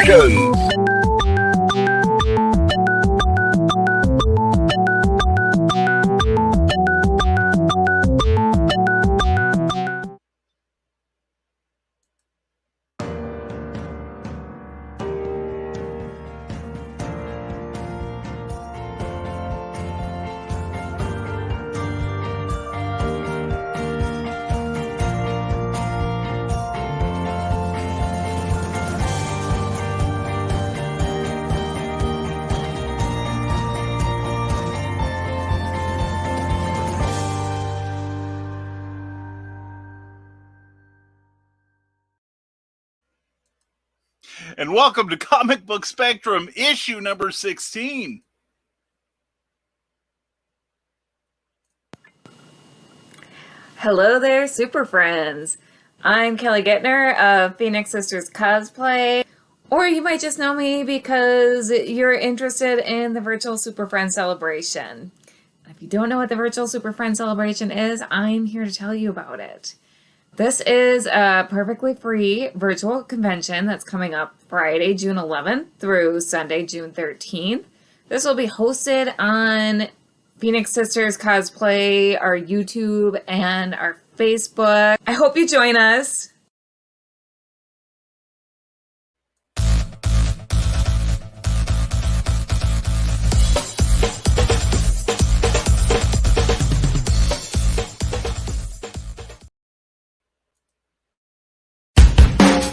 Begins. And welcome to Comic Book Spectrum, issue number 16. Hello there, Super Friends. I'm Kelly Gettner of Phoenix Sisters Cosplay, or you might just know me because you're interested in the virtual Super Friends celebration. If you don't know what the virtual Super Friends celebration is, I'm here to tell you about it. This is a perfectly free virtual convention that's coming up Friday, June 11th through Sunday, June 13th. This will be hosted on Phoenix Sisters Cosplay, our YouTube, and our Facebook. I hope you join us.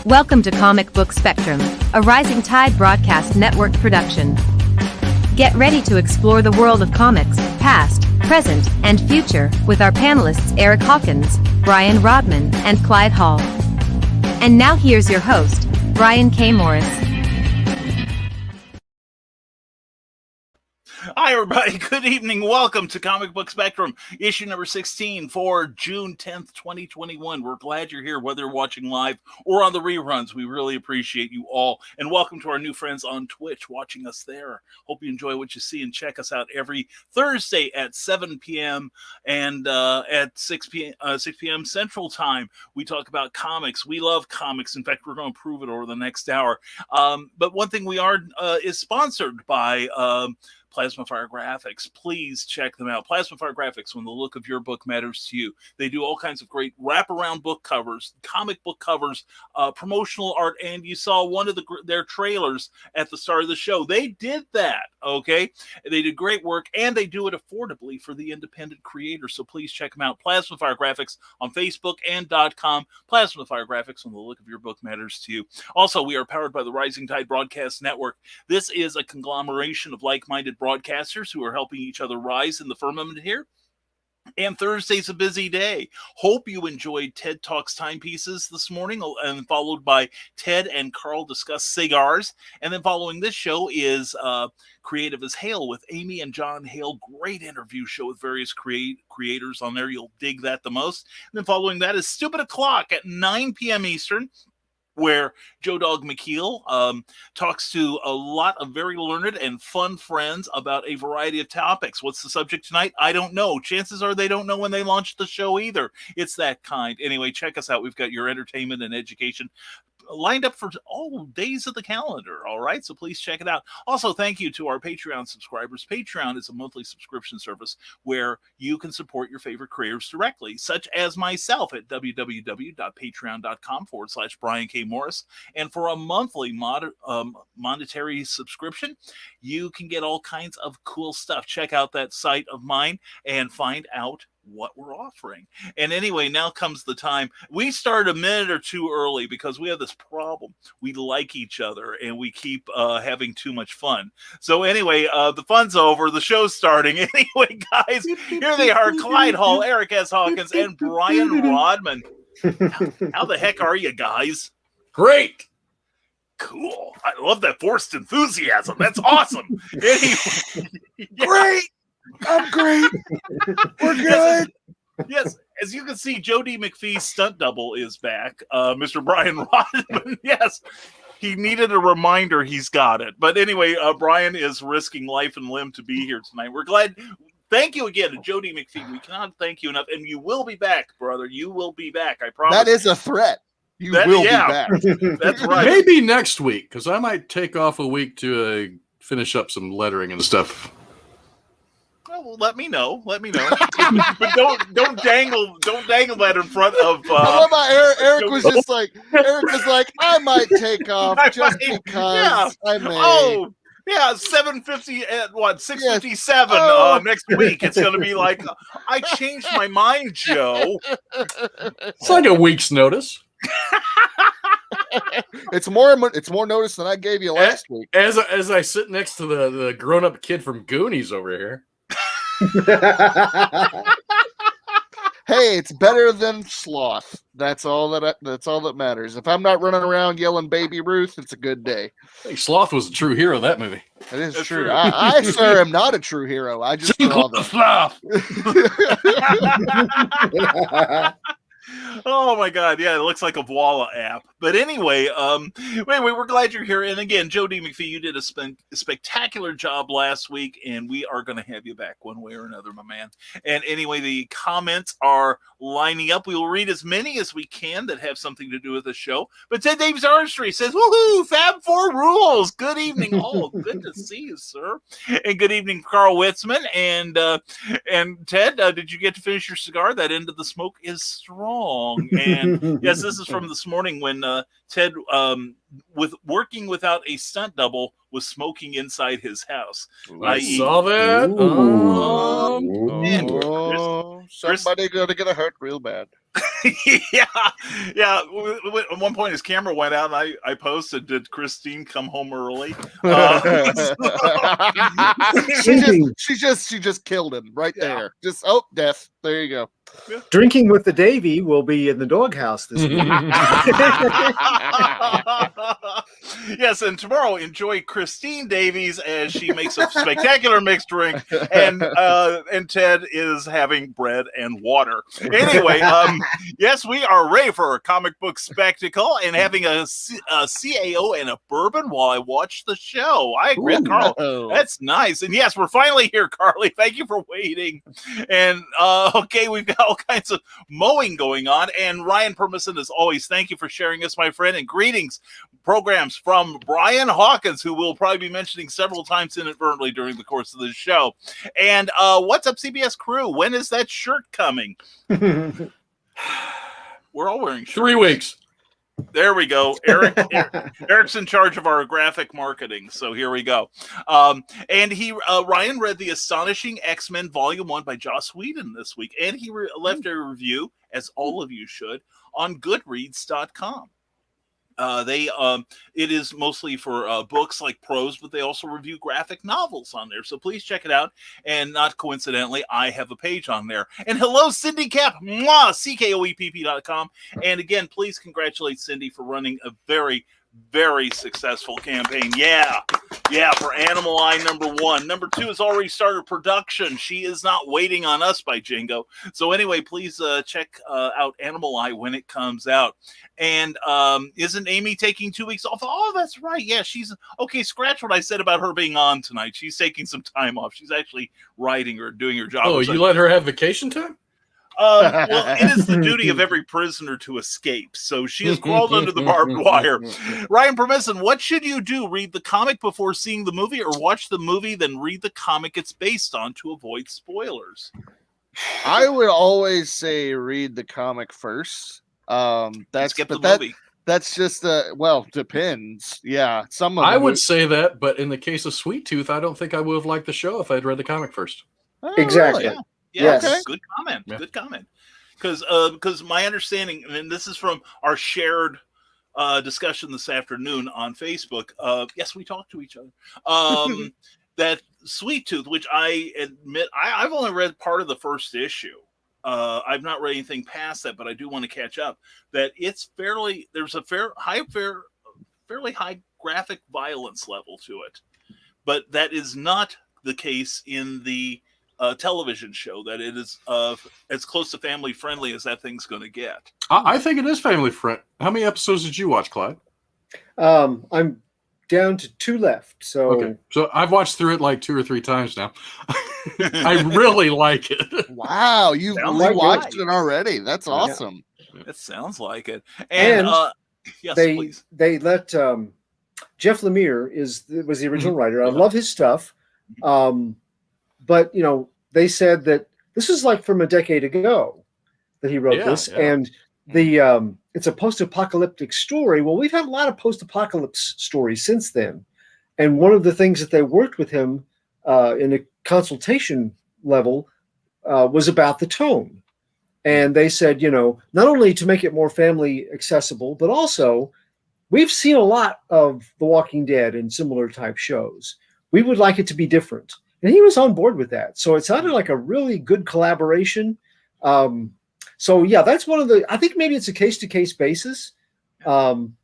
Welcome to Comic Book Spectrum, a Rising Tide Broadcast Network production. Get ready to explore the world of comics, past, present, and future, with our panelists Eric Hawkins, Brian Rodman, and Clyde Hall. And now here's your host, Brian K. Morris. Hi, everybody. Good evening. Welcome to Comic Book Spectrum, issue number 16 for June 10th, 2021. We're glad you're here, whether you're watching live or on the reruns. We really appreciate you all. And welcome to our new friends on Twitch watching us there. Hope you enjoy what you see and check us out every Thursday at 7 p.m. and at 6 p.m. Central Time. We talk about comics. We love comics. In fact, we're going to prove it over the next hour. But one thing we are is sponsored by Plasma Fire Graphics. Please check them out. Plasma Fire Graphics, when the look of your book matters to you. They do all kinds of great wraparound book covers, comic book covers, promotional art, and you saw one of their trailers at the start of the show. They did that, okay? They did great work, and they do it affordably for the independent creators, so please check them out. Plasma Fire Graphics on Facebook and .com. Plasma Fire Graphics, when the look of your book matters to you. Also, we are powered by the Rising Tide Broadcast Network. This is a conglomeration of like-minded broadcasters who are helping each other rise in the firmament here. And Thursday's a busy day. Hope you enjoyed Ted Talks Timepieces this morning, and followed by Ted and Carl discuss cigars. And then following this show is Creative as Hale with Amy and John Hale. Great interview show with various creators on there. You'll dig that the most. And then following that is Stupid O'Clock at 9 p.m. Eastern, where Joe Dog McKeel talks to a lot of very learned and fun friends about a variety of topics. What's the subject tonight? I don't know. Chances are they don't know when they launched the show either. It's that kind. Anyway, check us out. We've got your entertainment and education lined up for all days of the calendar. All right, so please check it out. Also, thank you to our Patreon subscribers. Patreon is a monthly subscription service where you can support your favorite creators directly, such as myself at www.patreon.com/Brian K. Morris. And for a monthly monetary subscription, you can get all kinds of cool stuff. Check out that site of mine and find out what we're offering. And anyway, now comes the time. We start a minute or two early because we have this problem. We like each other and we keep having too much fun. So anyway, the fun's over. The show's starting. Anyway, guys, here they are, Clyde Hall, Eric S. Hawkins, and Brian Rodman. How the heck are you guys? Great. Cool. I love that forced enthusiasm. That's awesome. Anyway, yeah. Great. I'm great. We're good. Yes, as you can see, Joe D. McPhee's stunt double is back. Mr. Brian Rodman, yes. He needed a reminder. He's got it. But anyway, Brian is risking life and limb to be here tonight. We're glad. Thank you again to Joe D. McPhee. We cannot thank you enough. And you will be back, brother. You will be back. I promise. That is a threat. You will be yeah. back. That's right. Maybe next week, because I might take off a week to finish up some lettering and stuff. Well, let me know. But don't dangle that in front of. I love how Eric was just like, I might take off just because I may. Oh, yeah, 7:50 at what 6:57 next week. It's going to be like, I changed my mind, Joe. It's like a week's notice. It's more notice than I gave you last week. As I sit next to the grown up kid from Goonies over here. Hey, it's better than sloth. That's all that matters. If I'm not running around yelling "Baby Ruth," it's a good day. I think Sloth was a true hero of that movie. It is true. I, sir, am not a true hero. I just draw them. Oh my God! Yeah, it looks like a Voila app. But anyway, we're glad you're here. And again, Joe D. McPhee, you did a spectacular job last week, and we are going to have you back one way or another, my man. And anyway, the comments are lining up. We will read as many as we can that have something to do with the show. But Ted Davis Artistry says, "Woohoo! Fab Four rules. Good evening, all. Good to see you, sir. And good evening, Carl Witzman and Ted. Did you get to finish your cigar? That end of the smoke is strong." And yes, this is from this morning when Ted, with working without a stunt double, was smoking inside his house. I saw that. Somebody gonna get hurt real bad. yeah. At one point, his camera went out, and I posted, "Did Christine come home early?" She just killed him right there. Just death. There you go. Yeah. Drinking with the Davy will be in the doghouse this week. Yes, and tomorrow enjoy Christine Davies as she makes a spectacular mixed drink, and Ted is having bread and water. Anyway, yes, we are ready for a comic book spectacle and having a CAO and a bourbon while I watch the show. I agree with Carl. No. That's nice. And yes, we're finally here, Carly. Thank you for waiting. And okay, we've got all kinds of mowing going on. And Ryan Permison, as always, thank you for sharing this, my friend. And greetings, programs from Brian Hawkins, who we'll probably be mentioning several times inadvertently during the course of this show. And what's up, CBS crew? When is that shirt coming? We're all wearing shirts. 3 weeks. There we go. Eric's in charge of our graphic marketing, so here we go. And Ryan read The Astonishing X-Men Volume 1 by Joss Whedon this week, and he left a review, as all of you should, on Goodreads.com. It is mostly for books like prose, but they also review graphic novels on there. So please check it out. And not coincidentally, I have a page on there. And hello, Cindy Cap, CKOEPP.com. And again, please congratulate Cindy for running a very, very successful campaign. Yeah, for Animal Eye #1. #2 has already started production. She is not waiting on us by Jingo. So anyway, please check out Animal Eye when it comes out. And isn't Amy taking 2 weeks off? Oh, that's right. Yeah, she's okay. Scratch what I said about her being on tonight. She's taking some time off. She's actually writing or doing her job. Oh, you let her have vacation time? Well, it is the duty of every prisoner to escape. So she has crawled under the barbed wire. Ryan Permison, what should you do? Read the comic before seeing the movie, or watch the movie, then read the comic it's based on to avoid spoilers? I would always say read the comic first. Skip the movie. That's just depends. Yeah, I would say that, but in the case of Sweet Tooth, I don't think I would have liked the show if I'd read the comic first. Oh, Exactly. Really? Yeah, Yes. okay. Good comment. Yeah. Good comment. Because my understanding, and this is from our shared discussion this afternoon on Facebook. Yes, we talk to each other. That Sweet Tooth, which I admit, I've only read part of the first issue. I've not read anything past that, but I do want to catch up. That it's there's a fairly high graphic violence level to it, but that is not the case in the television show. That it is as close to family friendly as that thing's going to get. I think it is family friendly. How many episodes did you watch, Clyde? I'm down to 2 left. So Okay, so I've watched through it like 2 or 3 times now. I really like it. Wow, you've Sounds like watched it. it already. That's awesome. That sounds like it. And yes, please. They let Jeff Lemire was the original writer. I love his stuff, but they said that this is like from a decade ago that he wrote this, and the it's a post-apocalyptic story. Well, we've had a lot of post-apocalypse stories since then, and one of the things that they worked with him in a consultation level was about the tone. And they said, not only to make it more family accessible, but also we've seen a lot of The Walking Dead and similar type shows. We would like it to be different. And he was on board with that. So it sounded like a really good collaboration. So yeah, that's one of the, I think maybe it's a case-to-case basis.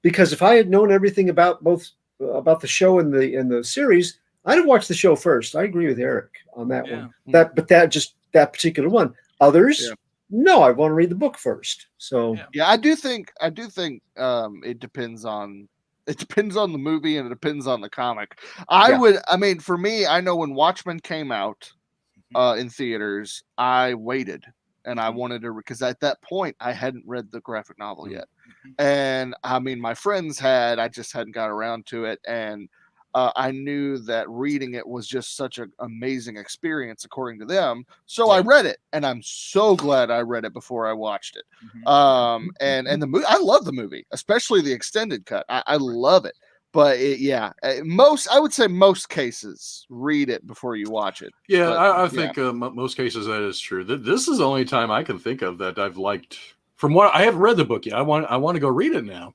Because if I had known everything about the show and the series, I'd have watched the show first. I agree with Eric on that one. That particular one. Others, no, I want to read the book first. So I do think it depends on the movie and it depends on the comic. For me, I know when Watchmen came out in theaters, I waited and I wanted to, because at that point I hadn't read the graphic novel yet. And my friends had, I just hadn't got around to it. And I knew that reading it was just such an amazing experience, according to them. So I read it, and I'm so glad I read it before I watched it. And the movie, I love the movie, especially the extended cut. I love it. But I would say most cases, read it before you watch it. Yeah, but, I think most cases that is true. This is the only time I can think of that I've liked. From what I haven't read the book yet, I want to go read it now.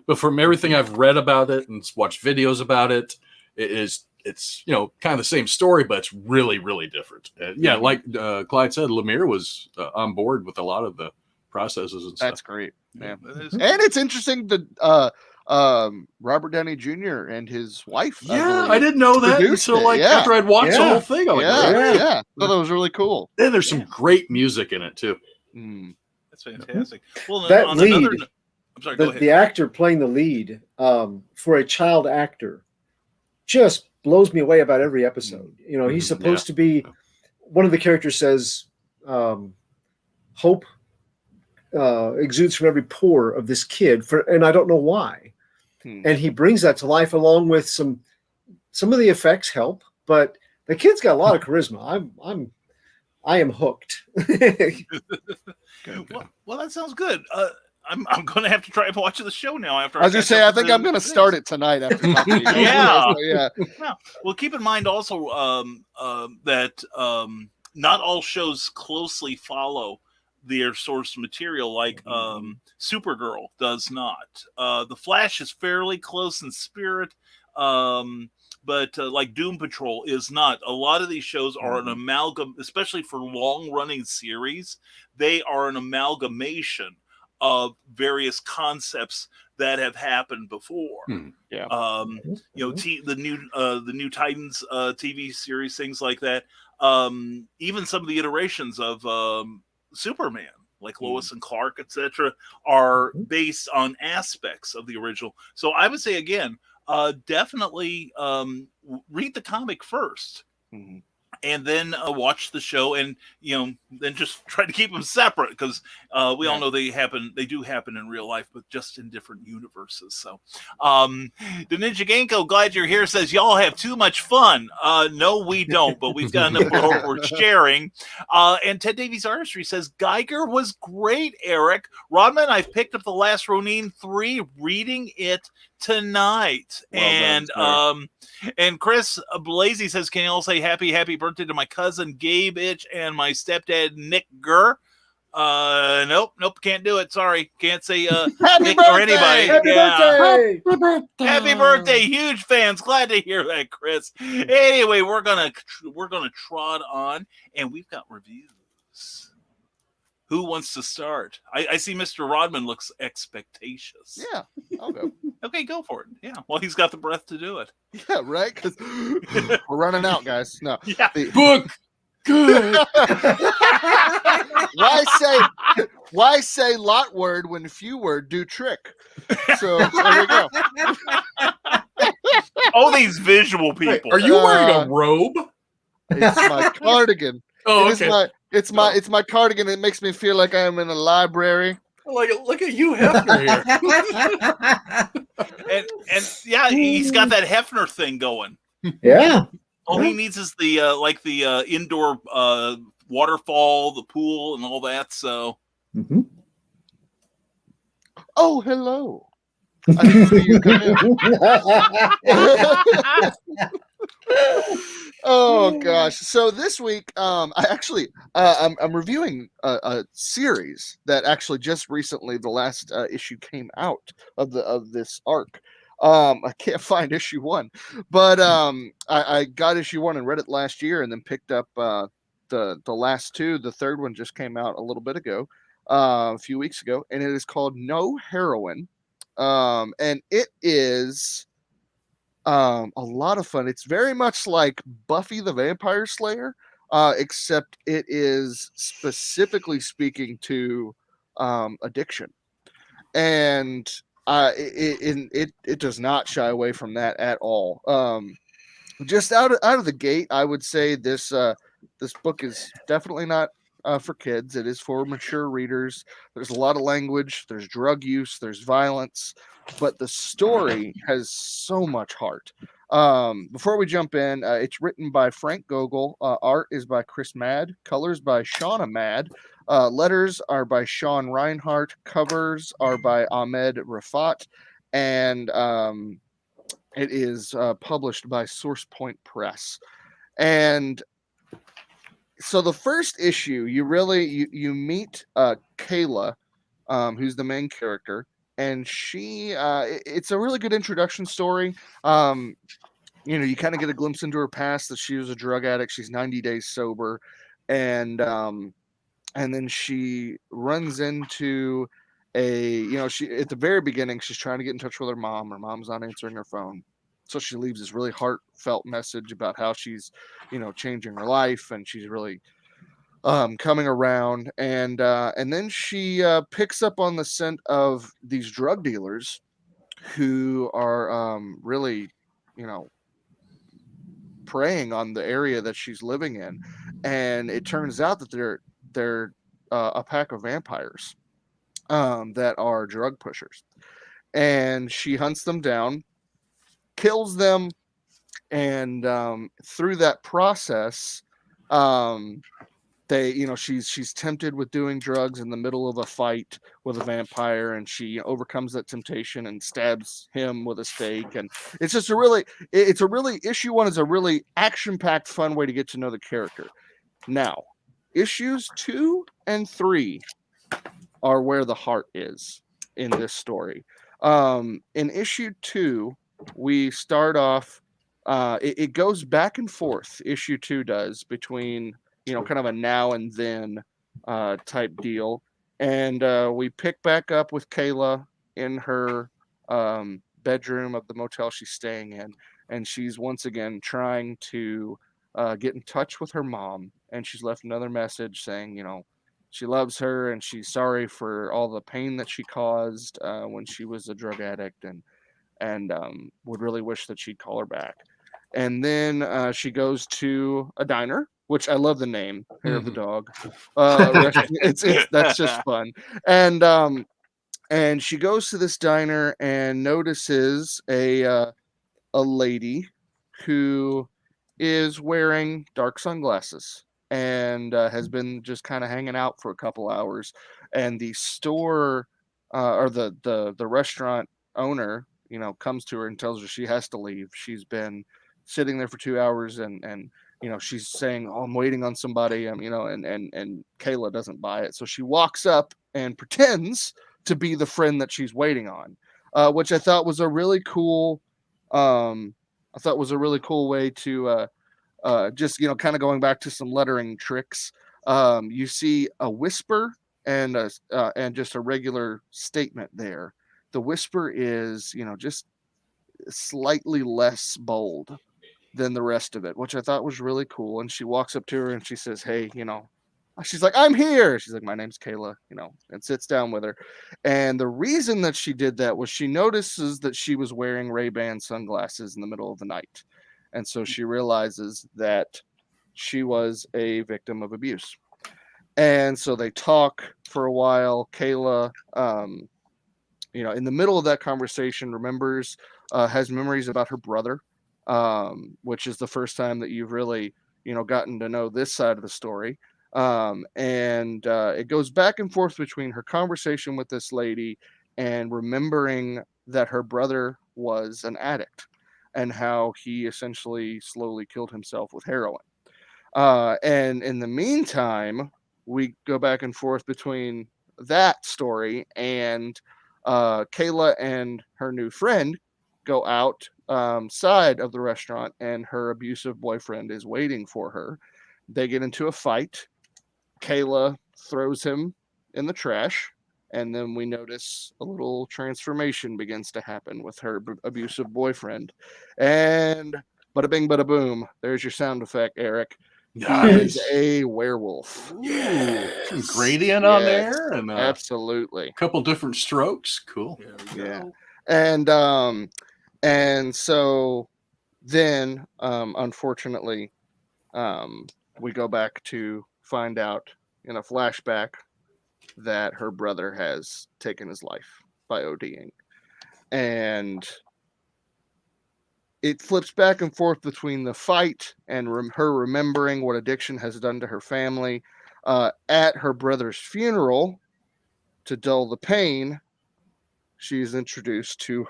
But from everything I've read about it and watched videos about it, it's kind of the same story, but it's really, really different. Like Clyde said, Lemire was on board with a lot of the processes and stuff. That's great, man. And it's interesting that Robert Downey Jr. and his wife. I didn't know that until after I'd watched the whole thing. I'm like, I thought that was really cool. And there's some great music in it too. That's fantastic. Well, that on lead. Another, I'm sorry, go ahead. The actor playing the lead for a child actor just blows me away about every episode. He's supposed to be, one of the characters says, hope exudes from every pore of this kid, and I don't know why. And he brings that to life along with some of the effects help, but the kid's got a lot of charisma. I am hooked. Well, that sounds good. I'm going to have to try watching the show now. After I was going to say, I think I'm going to start it tonight after talking to you. Yeah. Well, keep in mind also that not all shows closely follow their source material, like Supergirl does not. The Flash is fairly close in spirit, but like Doom Patrol is not. A lot of these shows are an amalgam, especially for long-running series. They are an amalgamation of various concepts that have happened before. The new Titans TV series, things like that. Even some of the iterations of Superman, like Lois and Clark, etc., are based on aspects of the original. So I would say again, definitely read the comic first. And then watch the show, and then just try to keep them separate, because we all know they do happen in real life, but just in different universes. So, the Ninja Genko, glad you're here, says y'all have too much fun. No, we don't, but we've got enough we're sharing. And Ted Davies Artistry says Geiger was great, Eric Rodman. I've picked up the Last Ronin 3, reading it tonight. And Chris Blasey says, can you all say happy birthday to my cousin Gabe Itch and my stepdad Nick Gurr? Nope, can't do it. Sorry, can't say Nick or anybody. Happy birthday, huge fans. Glad to hear that, Chris. Anyway, we're gonna trot on, and we've got reviews. Who wants to start? I see Mr. Rodman looks expectatious. Yeah, I'll go. Okay, go for it. Yeah, well, he's got the breath to do it. Yeah, right? Because we're running out, guys. No. Yeah. Book good. Why say lot word when few word do trick? So there we go. All these visual people. Are you wearing a robe? It's my cardigan. Oh, okay. It's my cardigan. It makes me feel like I'm in a library. Like, look at you, Hefner here. and yeah, he's got that Hefner thing going. Yeah. All he needs is the indoor waterfall, the pool, and all that. So, oh, hello. I didn't see you come in. Oh gosh! So this week, I'm reviewing a series that actually just recently, the last issue came out of this arc. I can't find issue 1, but I got issue 1 and read it last year, and then picked up the last 2. The third one just came out a little bit ago, a few weeks ago, and it is called No Heroine, and it is a lot of fun. It's very much like Buffy the Vampire Slayer, except it is specifically speaking to addiction, and it does not shy away from that at all. Just out of the gate, I would say this book is definitely not for kids. It is for mature readers. There's a lot of language. There's drug use. There's violence, but the story has so much heart. Before we jump in, it's written by Frank Gogol. Art is by Chris Mad. Colors by Shauna Mad. Letters are by Sean Reinhart. Covers are by Ahmed Rafat. And it is published by Source Point Press. And so the first issue, you meet Kayla, who's the main character, and she it's a really good introduction story. You kind of get a glimpse into her past, that she was a drug addict. She's 90 days sober, and then she runs into she at the very beginning, she's trying to get in touch with her mom. Her mom's not answering her phone. So she leaves this really heartfelt message about how she's, changing her life, and she's really coming around. And then she picks up on the scent of these drug dealers who are really, preying on the area that she's living in. And it turns out that they're a pack of vampires that are drug pushers. And she hunts them down, kills them, and through that process, she's tempted with doing drugs in the middle of a fight with a vampire, and she overcomes that temptation and stabs him with a stake. And it's just issue 1 is a really action-packed, fun way to get to know the character. Now, issues 2 and 3 are where the heart is in this story. In issue 2, we start off, it goes back and forth, issue 2 does, between, kind of a now and then type deal. And we pick back up with Kayla in her bedroom of the motel she's staying in. And she's once again trying to get in touch with her mom. And she's left another message saying, she loves her and she's sorry for all the pain that she caused when she was a drug addict, and would really wish that she'd call her back. And then she goes to a diner, which I love the name, Hair of the Dog. That's just fun. And she goes to this diner and notices a lady who is wearing dark sunglasses and has been just kind of hanging out for a couple hours. And the store or the restaurant owner, comes to her and tells her she has to leave. She's been sitting there for 2 hours, and she's saying, "Oh, I'm waiting on somebody," and Kayla doesn't buy it. So she walks up and pretends to be the friend that she's waiting on, which I thought was a really cool. Way to just kind of going back to some lettering tricks. You see a whisper and just a regular statement there. The whisper is, just slightly less bold than the rest of it, which I thought was really cool. And she walks up to her and she says, "Hey, she's like, I'm here." She's like, "My name's Kayla," and sits down with her. And the reason that she did that was she notices that she was wearing Ray-Ban sunglasses in the middle of the night. And so she realizes that she was a victim of abuse. And so they talk for a while. Kayla, in the middle of that conversation, has memories about her brother, which is the first time that you've really, gotten to know this side of the story. And it goes back and forth between her conversation with this lady and remembering that her brother was an addict and how he essentially slowly killed himself with heroin. And in the meantime, we go back and forth between that story and Kayla and her new friend go out side of the restaurant, and her abusive boyfriend is waiting for her. They get into a fight. Kayla throws him in the trash, and then we notice a little transformation begins to happen with her abusive boyfriend. And bada bing, bada boom. There's your sound effect, Eric. He is a werewolf. Yeah, some gradient on there, and absolutely a couple different strokes. Cool. Yeah, and so then, unfortunately, we go back to find out in a flashback that her brother has taken his life by ODing, and it flips back and forth between the fight and her remembering what addiction has done to her family. At her brother's funeral, to dull the pain, she's introduced to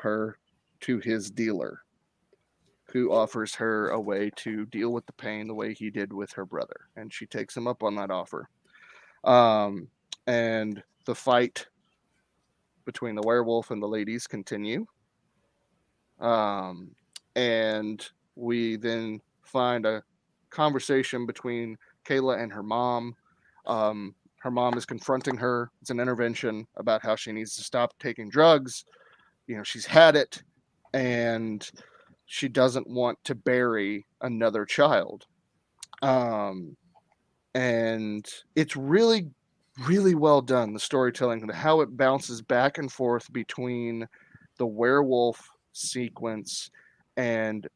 his dealer, who offers her a way to deal with the pain the way he did with her brother. And she takes him up on that offer. And the fight between the werewolf and the ladies continue. And we then find a conversation between Kayla and her mom. Her mom is confronting her. It's an intervention about how she needs to stop taking drugs. She's had it, and she doesn't want to bury another child. And it's really, really well done, the storytelling, how it bounces back and forth between the werewolf sequence and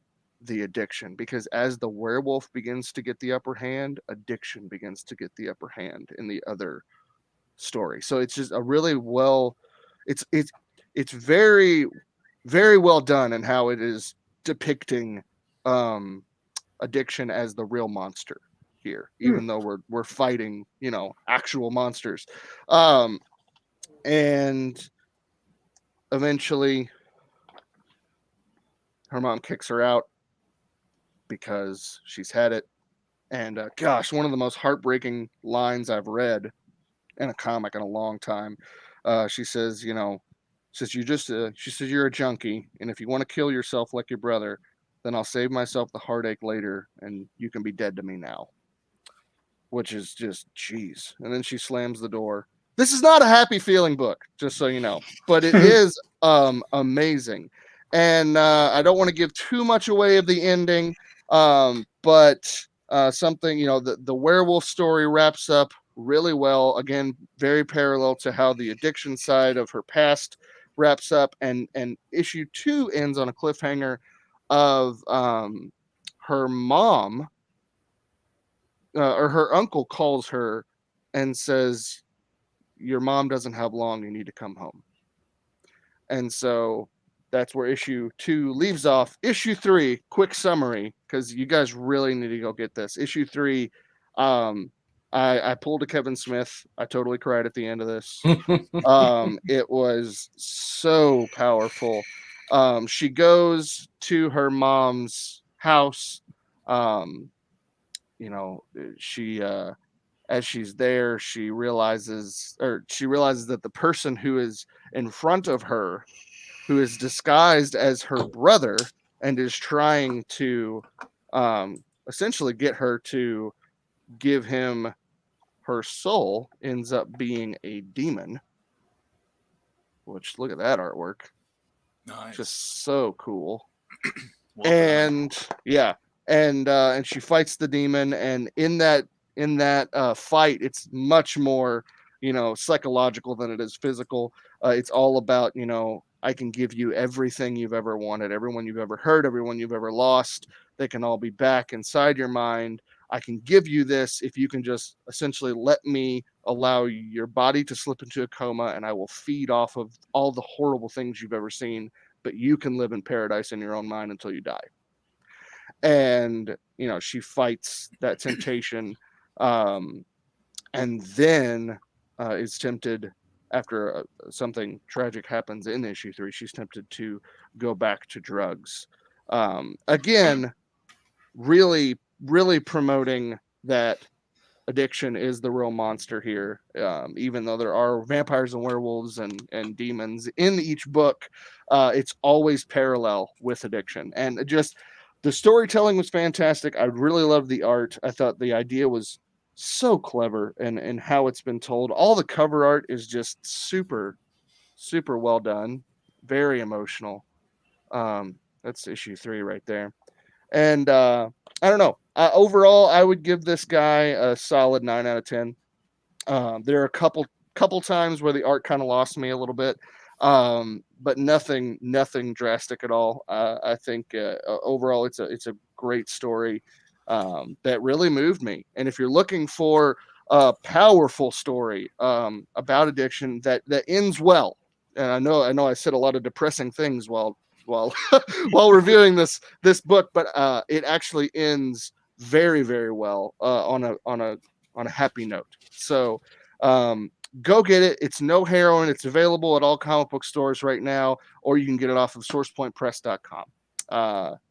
the addiction, because as the werewolf begins to get the upper hand, addiction begins to get the upper hand in the other story. So it's just a really it's very, very well done in how it is depicting addiction as the real monster here, even though we're fighting, actual monsters. And eventually her mom kicks her out because she's had it. And gosh, one of the most heartbreaking lines I've read in a comic in a long time. She says, she says, you're a junkie, and if you want to kill yourself like your brother, then I'll save myself the heartache later, and you can be dead to me now. Which is just, jeez. And then she slams the door. This is not a happy feeling book, just so you know, but it is amazing. And I don't want to give too much away of the ending, but something, the werewolf story wraps up really well. Again, very parallel to how the addiction side of her past wraps up, and issue 2 ends on a cliffhanger of her mom or her uncle calls her and says, your mom doesn't have long, you need to come home. And so that's where issue 2 leaves off. Issue 3, quick summary, because you guys really need to go get this. Issue 3, I pulled a Kevin Smith. I totally cried at the end of this. It was so powerful. She goes to her mom's house. She as she's there, she realizes that the person who is in front of her, who is disguised as her brother and is trying to essentially get her to give him her soul, ends up being a demon. Which, look at that artwork. Nice. Just so cool. Well and yeah, and she fights the demon, and in that fight, it's much more psychological than it is physical. It's all about I can give you everything you've ever wanted, everyone you've ever hurt, everyone you've ever lost. They can all be back inside your mind. I can give you this if you can just essentially let me allow your body to slip into a coma, and I will feed off of all the horrible things you've ever seen, but you can live in paradise in your own mind until you die. And, you know, she fights that temptation, and then is tempted after something tragic happens in issue 3. She's tempted to go back to drugs. Again, really, really promoting that addiction is the real monster here. Even though there are vampires and werewolves and demons in each book, it's always parallel with addiction. And just the storytelling was fantastic. I really loved the art. I thought the idea was so clever and how it's been told. All the cover art is just super, super well done. Very emotional. That's issue 3 right there. And I don't know. Overall, I would give this guy a solid 9 out of 10. There are a couple times where the art kind of lost me a little bit, but nothing drastic at all. I think overall it's a great story that really moved me. And if you're looking for a powerful story about addiction that ends well, and I know I said a lot of depressing things while reviewing this book, but it actually ends very, very well on a happy note. So go get it. It's No Heroine. It's available at all comic book stores right now, or you can get it off of sourcepointpress.com.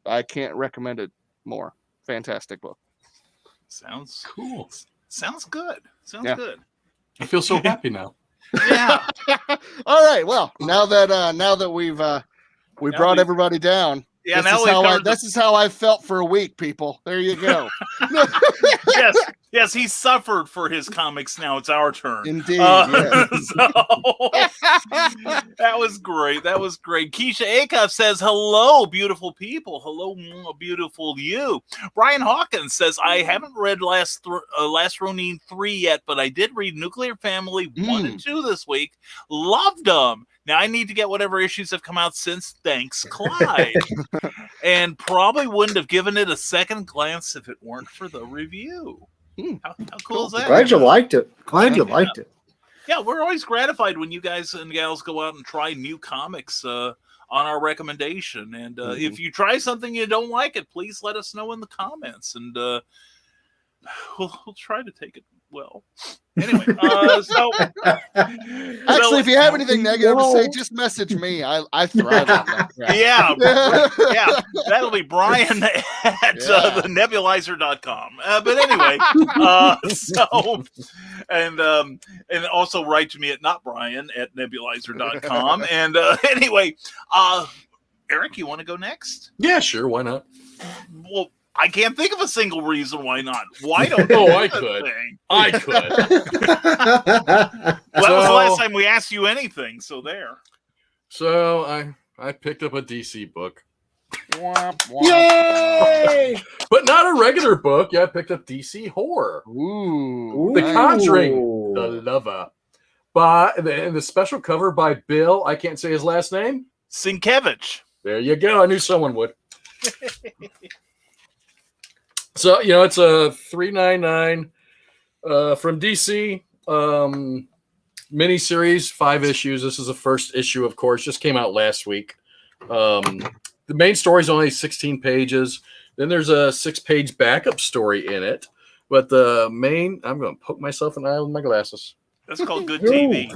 I can't recommend it more. Fantastic book. Sounds Cool. Sounds good. Sounds Yeah. good. I feel so happy now. Yeah. All right. Well, now that we've brought everybody down. Yeah. This is how I felt for a week, people. There you go. Yes, he suffered for his comics. Now it's our turn. Indeed. Yes. So, that was great. Keisha Acuff says, hello, beautiful people. Hello, beautiful you. Brian Hawkins says, I haven't read Last Ronin 3 yet, but I did read Nuclear Family 1 and 2 this week. Loved them. Now I need to get whatever issues have come out since. Thanks, Clyde. And probably wouldn't have given it a second glance if it weren't for the review. How cool is that? Glad you liked it. Glad you liked it. Yeah, we're always gratified when you guys and gals go out and try new comics on our recommendation. And if you try something you don't like it, please let us know in the comments, and we'll try to take it well. Anyway, actually, if you have anything negative to say, just message me. I thrive on that. Yeah, that'll be Brian at thenebulizer.com. But anyway, and also write to me at notbrian@nebulizer.com. And anyway, Eric, you want to go next? Yeah, sure. Why not? Well, I can't think of a single reason why not. Why don't I could. I could. That was the last time we asked you anything, so there. So I picked up a DC book. Yay! But not a regular book. Yeah, I picked up DC Horror. Ooh. The Conjuring, The Lover. And the special cover by Bill, I can't say his last name. Sienkiewicz. There you go. I knew someone would. So, it's a $3.99 from DC miniseries, 5 issues. This is the first issue, of course, just came out last week. The main story is only 16 pages. Then there's a 6-page backup story in it. But the main, I'm going to poke myself in the eye with my glasses. That's called good TV.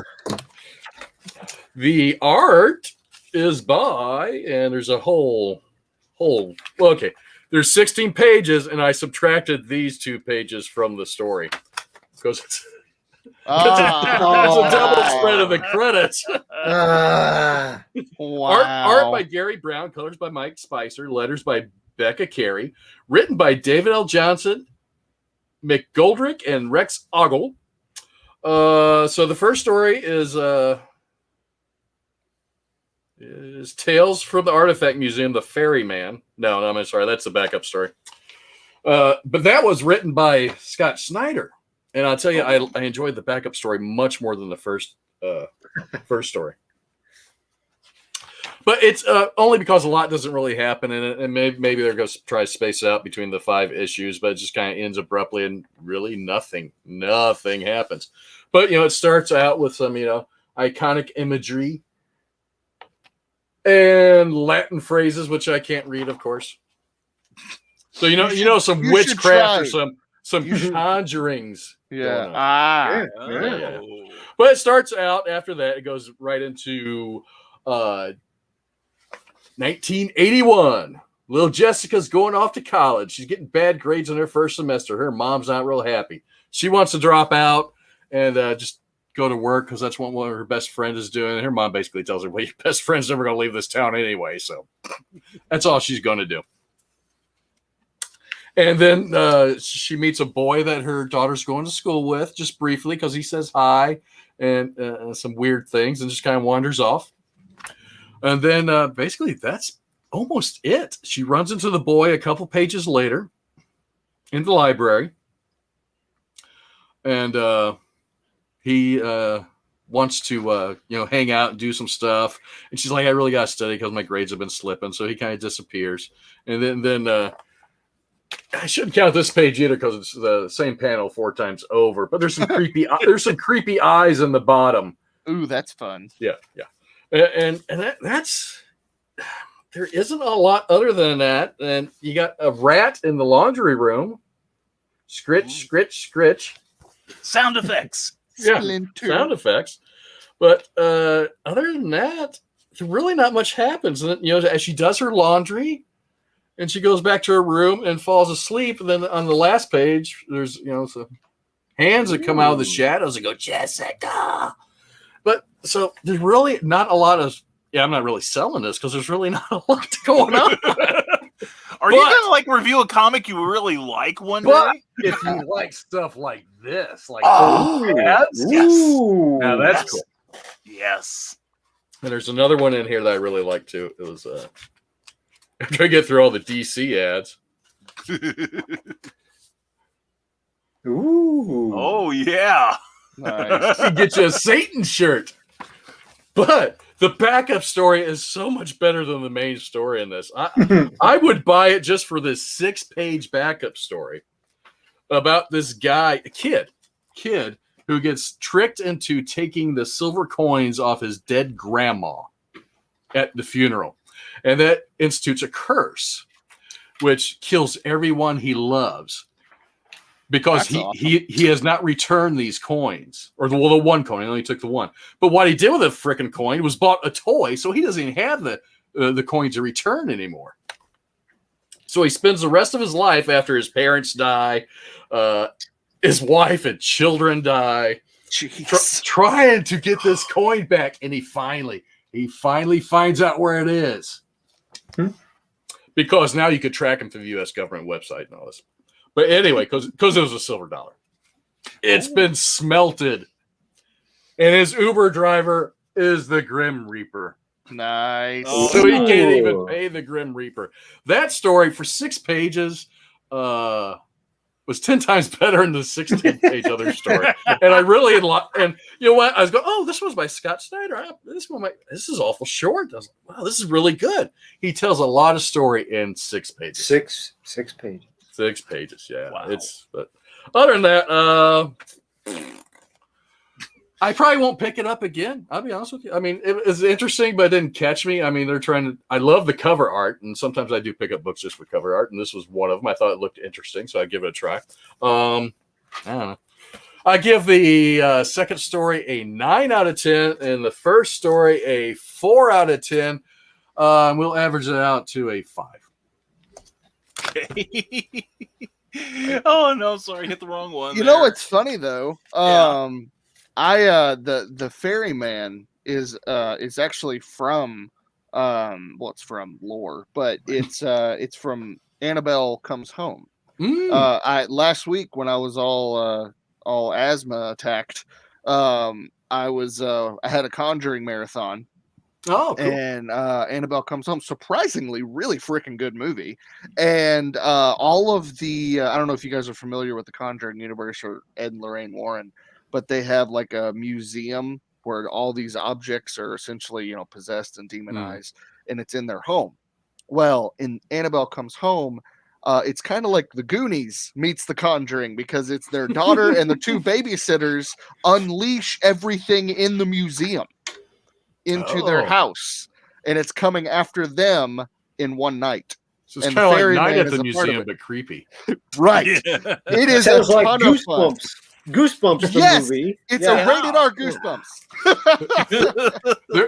The art is by, and there's a whole, okay. There's 16 pages, and I subtracted these 2 pages from the story because it's a double spread of the credits. Wow. Art by Gary Brown, colors by Mike Spicer, letters by Becca Carey, written by David L. Johnson, McGoldrick, and Rex Ogle. So the first story is Tales from the Artifact Museum, The Ferryman. No, I'm sorry. That's the backup story. But that was written by Scott Snyder. And I'll tell you, I enjoyed the backup story much more than the first story. But it's only because a lot doesn't really happen in it, and maybe they're going to try to space it out between the 5 issues, but it just kind of ends abruptly, and really nothing happens. But it starts out with some iconic imagery and Latin phrases, which I can't read, of course. So some witchcraft or some conjurings. Yeah. Yeah. But it starts out after that. It goes right into 1981. Little Jessica's going off to college. She's getting bad grades in her first semester. Her mom's not real happy. She wants to drop out and just go to work because that's what one of her best friends is doing. And her mom basically tells her, well, your best friend's never going to leave this town anyway. So that's all she's going to do. And then she meets a boy that her daughter's going to school with, just briefly, because he says hi and some weird things, and just kind of wanders off. And then basically that's almost it. She runs into the boy a couple pages later in the library, and he wants to hang out and do some stuff. And she's like, I really got to study because my grades have been slipping. So he kind of disappears. And then I shouldn't count this page either because it's the same panel 4 times over. But there's some creepy eyes in the bottom. Ooh, that's fun. Yeah. And that's there isn't a lot other than that. And you got a rat in the laundry room. Scritch, scritch, scritch. Sound effects. Yeah, sound effects. But other than that, really not much happens. And as she does her laundry, and she goes back to her room and falls asleep. And then on the last page, there's some hands that come out of the shadows and go, Jessica. But so there's really not a lot of. Yeah, I'm not really selling this because there's really not a lot going on. Are you going to review a comic you really like one day? If you like stuff like this, yes. Now that's cool. Yes. And there's another one in here that I really like too. It was after I get through all the DC ads. Ooh. Oh yeah. Nice. You get you a Satan shirt. But the backup story is so much better than the main story in this. I would buy it just for this 6-page backup story about this guy, a kid who gets tricked into taking the silver coins off his dead grandma at the funeral. And that institutes a curse, which kills everyone he loves. Because he has not returned these coins, or the one coin. He only took the one. But what he did with the freaking coin was bought a toy, so he doesn't even have the coin to return anymore. So he spends the rest of his life after his parents die, his wife and children die, trying to get this coin back, and he finally finds out where it is. Because now you could track him through the U.S. government website and all this. But anyway, because it was a silver dollar. It's been smelted. And his Uber driver is the Grim Reaper. Nice. So he can't even pay the Grim Reaper. That story for 6 pages was 10 times better than the 16-page other story. And I really and you know what? I was going, oh, this was by Scott Snyder. This is awful short. I was like, wow, this is really good. He tells a lot of story in 6 pages. 6 pages. 6 pages, yeah. Wow. But other than that, I probably won't pick it up again. I'll be honest with you. I mean, it was interesting, but it didn't catch me. I mean, I love the cover art, and sometimes I do pick up books just for cover art, and this was one of them. I thought it looked interesting, so I'd give it a try. I don't know. I give the second story a 9 out of 10, and the first story a 4 out of 10. We'll average it out to a 5. Okay. Oh no, sorry, hit the wrong one. You know what's funny though? The ferryman is actually from it's from lore, but it's from Annabelle Comes Home. Last week when I was all asthma attacked, I had a Conjuring marathon. Oh, cool. And Annabelle Comes Home, surprisingly, really freaking good movie. And all of the, I don't know if you guys are familiar with the Conjuring universe or Ed and Lorraine Warren, but they have like a museum where all these objects are essentially, possessed and demonized. and it's in their home. Well, in Annabelle Comes Home, it's kind of like The Goonies meets The Conjuring, because it's their daughter and the two babysitters unleash everything in the museum into their house, and it's coming after them in one night. So it's And kind of like Ferryman Night at is the a part of Museum, it. but creepy. Right. Yeah. It is Sounds a like ton of fun. Goosebumps, the Yes, movie. It's Yeah. a rated R Goosebumps.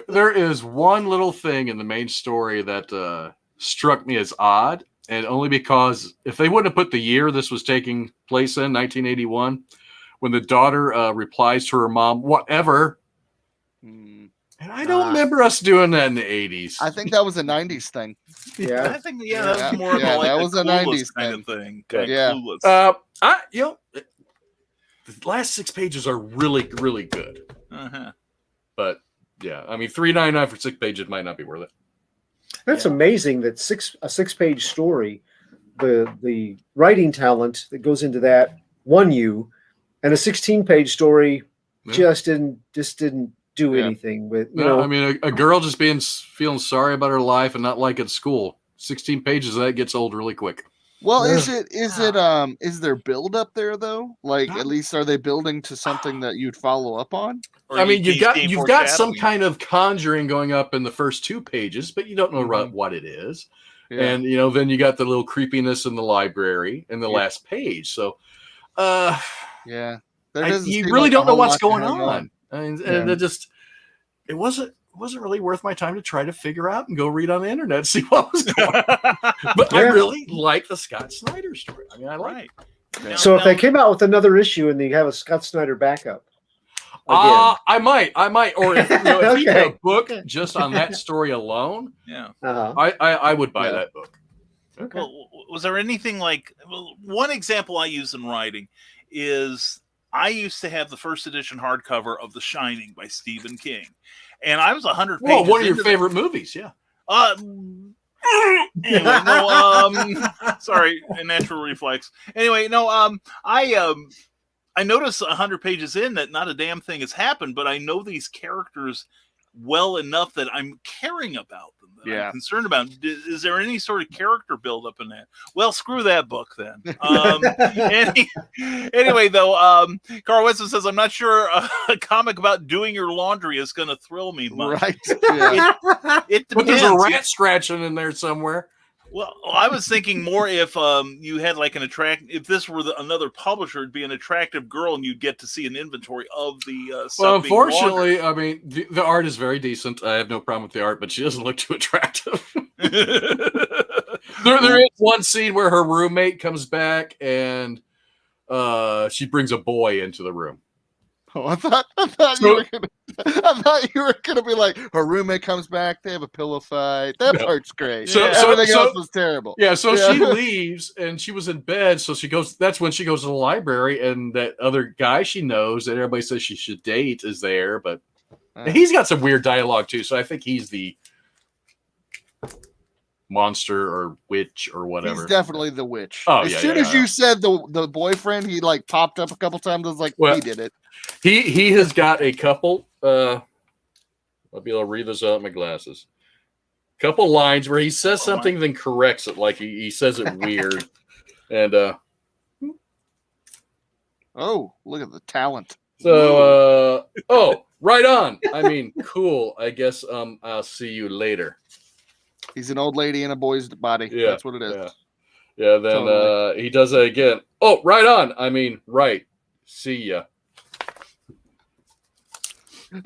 There is one little thing in the main story that struck me as odd, and only because if they wouldn't have put the year this was taking place in, 1981, when the daughter replies to her mom, whatever. And I don't remember us doing that in the 80s. I think that was a 90s thing. Yeah. I think that was more of Yeah, like that the was a Clueless 90s kind of thing. Yeah. Clueless. The last 6 pages are really, really good. Uh-huh. But yeah, I mean, $3.99 for 6 pages might not be worth it. That's amazing that a 6-page story, the writing talent that goes into that won you, and a 16-page story just didn't do anything with, you know. I mean, a girl just feeling sorry about her life and not liking school. 16 pages of that gets old really quick. Well, is there build up there though? Like, at least are they building to something that you'd follow up on? I mean, you've got some kind of conjuring going up in the first 2 pages, but you don't know what it is. Yeah. And then you got the little creepiness in the library in the last page. So, you really don't know what's going on. And it wasn't really worth my time to try to figure out and go read on the internet and see what was going on. But I really like the Scott Snyder story. I mean, I like it. So if they came out with another issue and they have a Scott Snyder backup, I might, or if you had a book just on that story alone, I would buy that book. Okay. Well, was there anything like one example I use in writing is I used to have the first edition hardcover of The Shining by Stephen King, and I was 100 pages. Well, one of your favorite movies, yeah. Anyway, sorry, a natural reflex. Anyway, I noticed 100 pages in that not a damn thing has happened, but I know these characters well enough that I'm caring about them. I'm concerned about. Is there any sort of character buildup in that? Well, screw that book then. Anyway, though, Carl Winston says, I'm not sure a comic about doing your laundry is going to thrill me much. Right. It depends. But there's a rat scratching in there somewhere. Well, I was thinking more if you had like if this were another publisher, it'd be an attractive girl and you'd get to see an inventory of the stuff. Well, unfortunately, I mean, the art is very decent. I have no problem with the art, but she doesn't look too attractive. There is one scene where her roommate comes back and she brings a boy into the room. Oh, I thought you were gonna be like, her roommate comes back, they have a pillow fight. That part's great. So everything else was terrible. Yeah, so she leaves and she was in bed. So she goes. That's when she goes to the library, and that other guy she knows that everybody says she should date is there, but he's got some weird dialogue too. So I think he's the monster or witch or whatever. He's definitely the witch. Oh, as soon as you said the boyfriend, he like popped up a couple times. I was like, he did it. He has got a couple. I'll be able to read this out of my glasses. Couple lines where he says something, then corrects it. Like he says it weird, and look at the talent. So right on. I mean, cool. I guess I'll see you later. He's an old lady in a boy's body. Yeah, that's what it is. Yeah. Then he does it again. Oh, right on. I mean, right. See ya.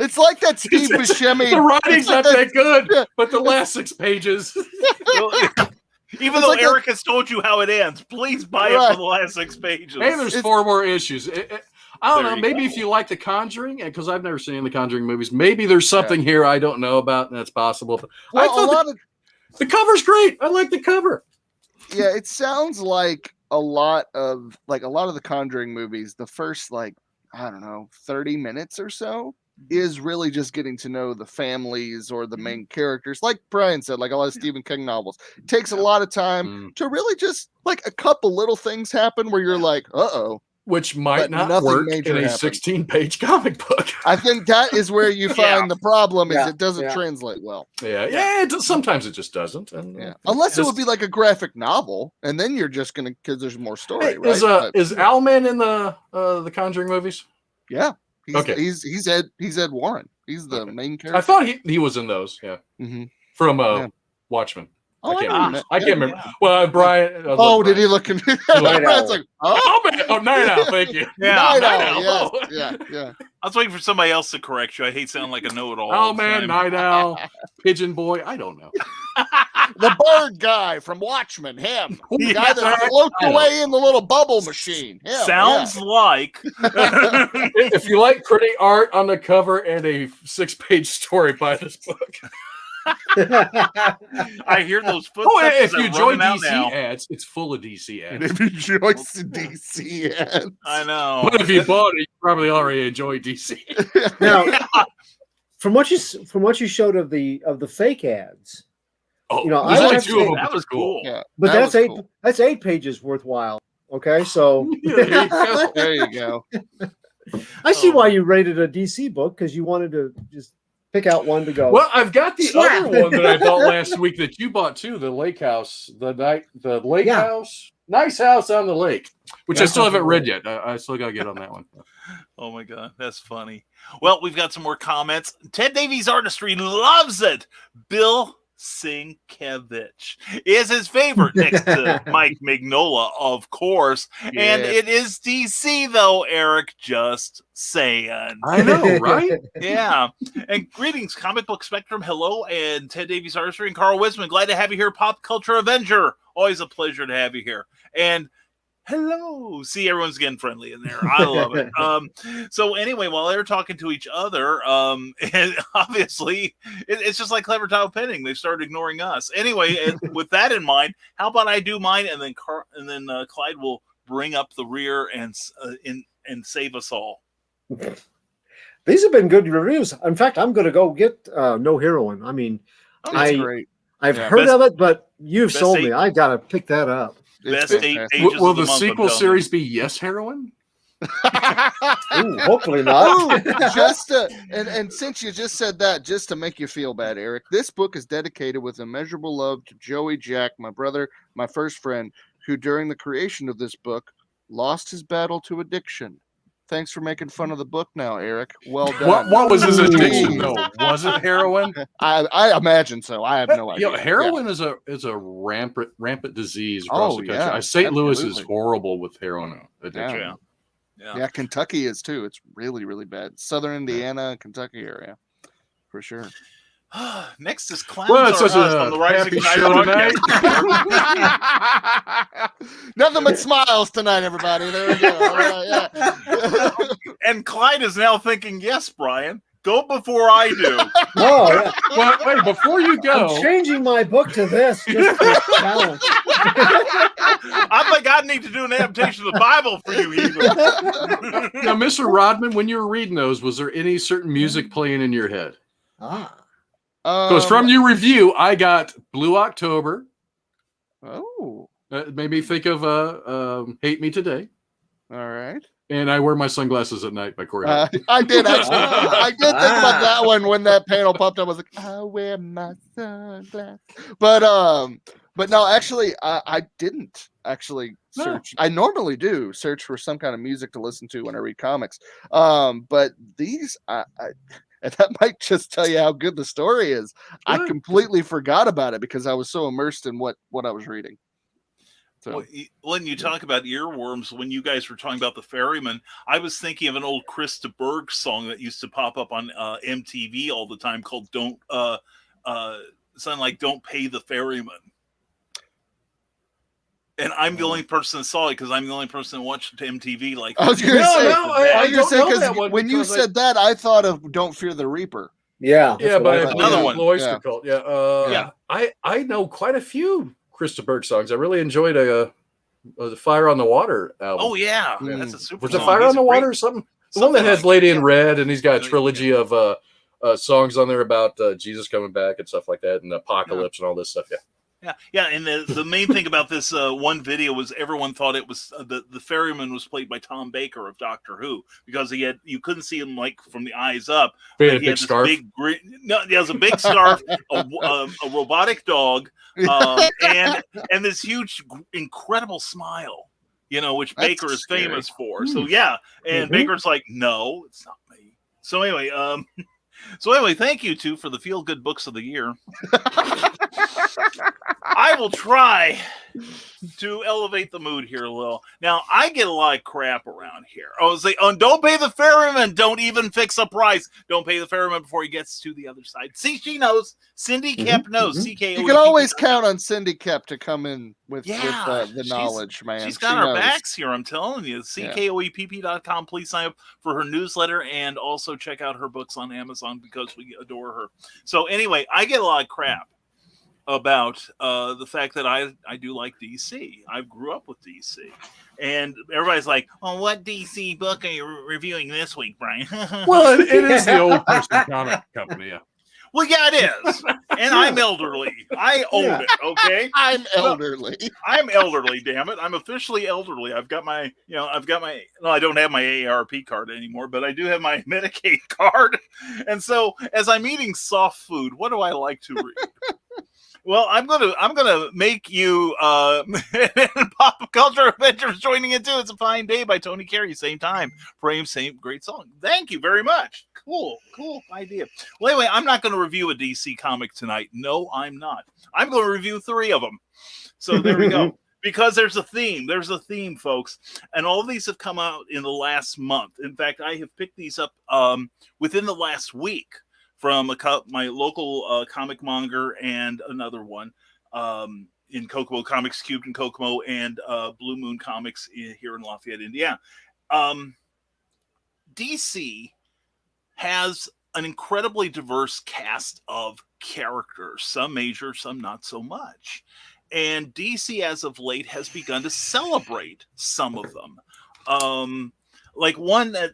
It's like that Steve Buscemi. The writing's not that good, but the last 6 pages. Even though Eric has told you how it ends, please buy it for the last 6 pages. Hey, there's 4 more issues. I don't know. Maybe if you like The Conjuring, because I've never seen the Conjuring movies, maybe there's something here I don't know about, and that's possible. Well, I thought the cover's great. I like the cover. Yeah, it sounds like a lot of the Conjuring movies. The first 30 minutes or so is really just getting to know the families or the main characters. Like Brian said, like a lot of Stephen King novels. It takes a lot of time to really just a couple little things happen where you're like, uh-oh, which might But not nothing work major in a happened. 16-page comic book. I think that is where you find the problem is Yeah. it doesn't Yeah. translate well. Sometimes it just doesn't. And, Unless it would be like a graphic novel, and then you're just gonna because there's more story, Hey, right? is Owlman in the Conjuring movies? Yeah. Okay. He's Ed Warren. He's the main character. I thought he was in those. Yeah. Mm-hmm. From Yeah. Watchmen. Oh, I can't know remember. that. I can't remember. Yeah. Well, Brian. Oh, did he look? Brian's like, Oh, Night Owl. Thank you. Yeah. Night Night Owl, Owl. yes, yeah. I was waiting for somebody else to correct you. I hate sounding like a know-it-all. Oh all the man, time. Night Owl, Pigeon Boy. I don't know. The bird guy from Watchmen, him. The guy that Yeah. floats away in the little bubble machine. Him, Sounds like. If you like pretty art on the cover and a 6-page story, buy this book. I hear those footsteps. Oh, if you They're enjoy running out DC now. ads, it's full of DC And ads. if you enjoy DC ads. I know. But if you bought it, you probably already enjoy DC. Now, from what you showed of the fake ads, Oh, You know, there's I only have 2 of to- them. That was cool. Yeah, but that that's was 8 cool. that's 8 pages worthwhile. Okay, so There you go. There you go. I see why you rated a DC book because you wanted to just pick out one to go. Well, I've got the Slap. other one that I bought last week that you bought too, the Lake House, the Lake Yeah. House, nice house on the lake, which I Nice still House on haven't the read Lake. yet. I still got to get on that one. Oh my god, that's funny. Well, we've got some more comments. Ted Davies Artistry loves it. Bill Sienkiewicz is his favorite next to Mike Mignola, of course. And Yes. it is DC though, Eric, just saying. I know, right? Yeah. And greetings, Comic Book Spectrum. Hello, and Ted Davies Artistry and Carl Wisman. Glad to have you here, Pop Culture Avenger. Always a pleasure to have you here. And hello. See, everyone's getting friendly in there. I love it. So anyway, while they're talking to each other, and obviously it's just like Clever Tile Penning. They started ignoring us. Anyway, and with that in mind, how about I do mine, and then Clyde will bring up the rear and save us all. These have been good reviews. In fact, I'm going to go get No Heroine. I mean, That's great. I've Yeah. heard of it, but you've Best sold 8 me. I got to pick that up. Best It's 8 fantastic. pages Will of the the month, I'm sequel telling series be Yes Heroine? Ooh, hopefully not. Just and since you just said that, just to make you feel bad, Eric, this book is dedicated with immeasurable love to Joey Jack, my brother, my first friend, who during the creation of this book lost his battle to addiction. Thanks for making fun of the book now, Eric. Well done. What was his addiction Ooh. though? Was it heroin? I imagine so. I have no idea. You know, heroin is a rampant disease across Oh, the country. yeah, St. Louis is absolutely. horrible with heroin addiction. Yeah. Yeah. Yeah, Kentucky is too. It's really, really bad. Southern Indiana, Kentucky area, for sure. Next is Clowns Well, it's Are such Us a on the Rising happy Tide show Podcast. Nothing but smiles tonight, everybody. There we go. All right, yeah. And Clyde is now thinking, yes, Brian, go before I do. Oh, yeah. Well, wait, before you go, I'm changing my book to this just for challenge. I think I need to do an adaptation of the Bible for you, Eagle. now, Mr. Rodman, when you were reading those, was there any certain music playing in your head? Because from your review, I got Blue October. Oh, It made me think of Hate Me Today. all right. And I Wear My Sunglasses at Night by Corey. Hart. I did actually. I did think about that one when that panel popped up. I was like, I wear my sunglasses. But no, actually, I didn't actually search. I normally do search for some kind of music to listen to when I read comics. But these, and that might just tell you how good the story is. I Good. completely forgot about it because I was so immersed in what I was reading. So. When you talk about earworms, when you guys were talking about the ferryman, I was thinking of an old Chris de Burgh song that used to pop up on MTV all the time called "Don't something like Don't Pay the Ferryman." And I'm the only person that saw it because I'm the only person that watched MTV. Like, I was going to say, I I was gonna say, don't know that 'cause one when you because said that, I thought of "Don't Fear the Reaper." Yeah. Yeah, but Another one. Oyster Yeah. Cult. Yeah. I know quite a few Chris de Burgh songs. I really enjoyed the Fire on the Water album. oh yeah, Mm. that's a super. Was it song. Fire He's on the a great- Water or something? The one that has like Lady that, in Red, and he's got a Yeah. trilogy of songs on there about Jesus coming back and stuff like that, and Apocalypse and all this stuff. Yeah. Yeah, and the main thing about this one video was everyone thought it was the ferryman was played by Tom Baker of Doctor Who, because you couldn't see him like from the eyes up. He But had he a had big this scarf. he has a big scarf, a robotic dog, and this huge, incredible smile. Which That's Baker is scary. famous for. So yeah, and Baker's like, no, it's not me. So anyway, thank you two for the feel good books of the year. I will try to elevate the mood here a little. Now, I get a lot of crap around here. I was like, don't pay the ferryman. Don't even fix a price. Don't pay the ferryman before he gets to the other side. See, she knows. Cindy Kep knows. CKO. You can always count on Cindy Kep to come in with the knowledge, man. She's got our backs here, I'm telling you. CKOEPP.com. Please sign up for her newsletter and also check out her books on Amazon because we adore her. So anyway, I get a lot of crap about the fact that I do like DC. I grew up with DC. And everybody's like, oh, what DC book are you reviewing this week, Brian? Well, it is the old person comic company. Yeah. Well, yeah, it is. And I'm elderly. I own it, okay? I'm elderly. I'm elderly, damn it. I'm officially elderly. I've got my, well, I don't have my AARP card anymore, but I do have my Medicaid card. And so as I'm eating soft food, what do I like to read? Well, I'm gonna make you Pop Culture Adventures joining it too. It's a Fine Day by Tony Carey. Same time, frame, same great song. Thank you very much. Cool idea. Well, anyway, I'm not going to review a DC comic tonight. No, I'm not. I'm going to review 3 of them. So there we go. Because there's a theme. There's a theme, folks. And all of these have come out in the last month. In fact, I have picked these up within the last week from my local comic monger and another one in Kokomo, Comics Cubed in Kokomo, and Blue Moon Comics here in Lafayette, Indiana. DC has an incredibly diverse cast of characters, some major, some not so much. And DC, as of late, has begun to celebrate some of them. Like one that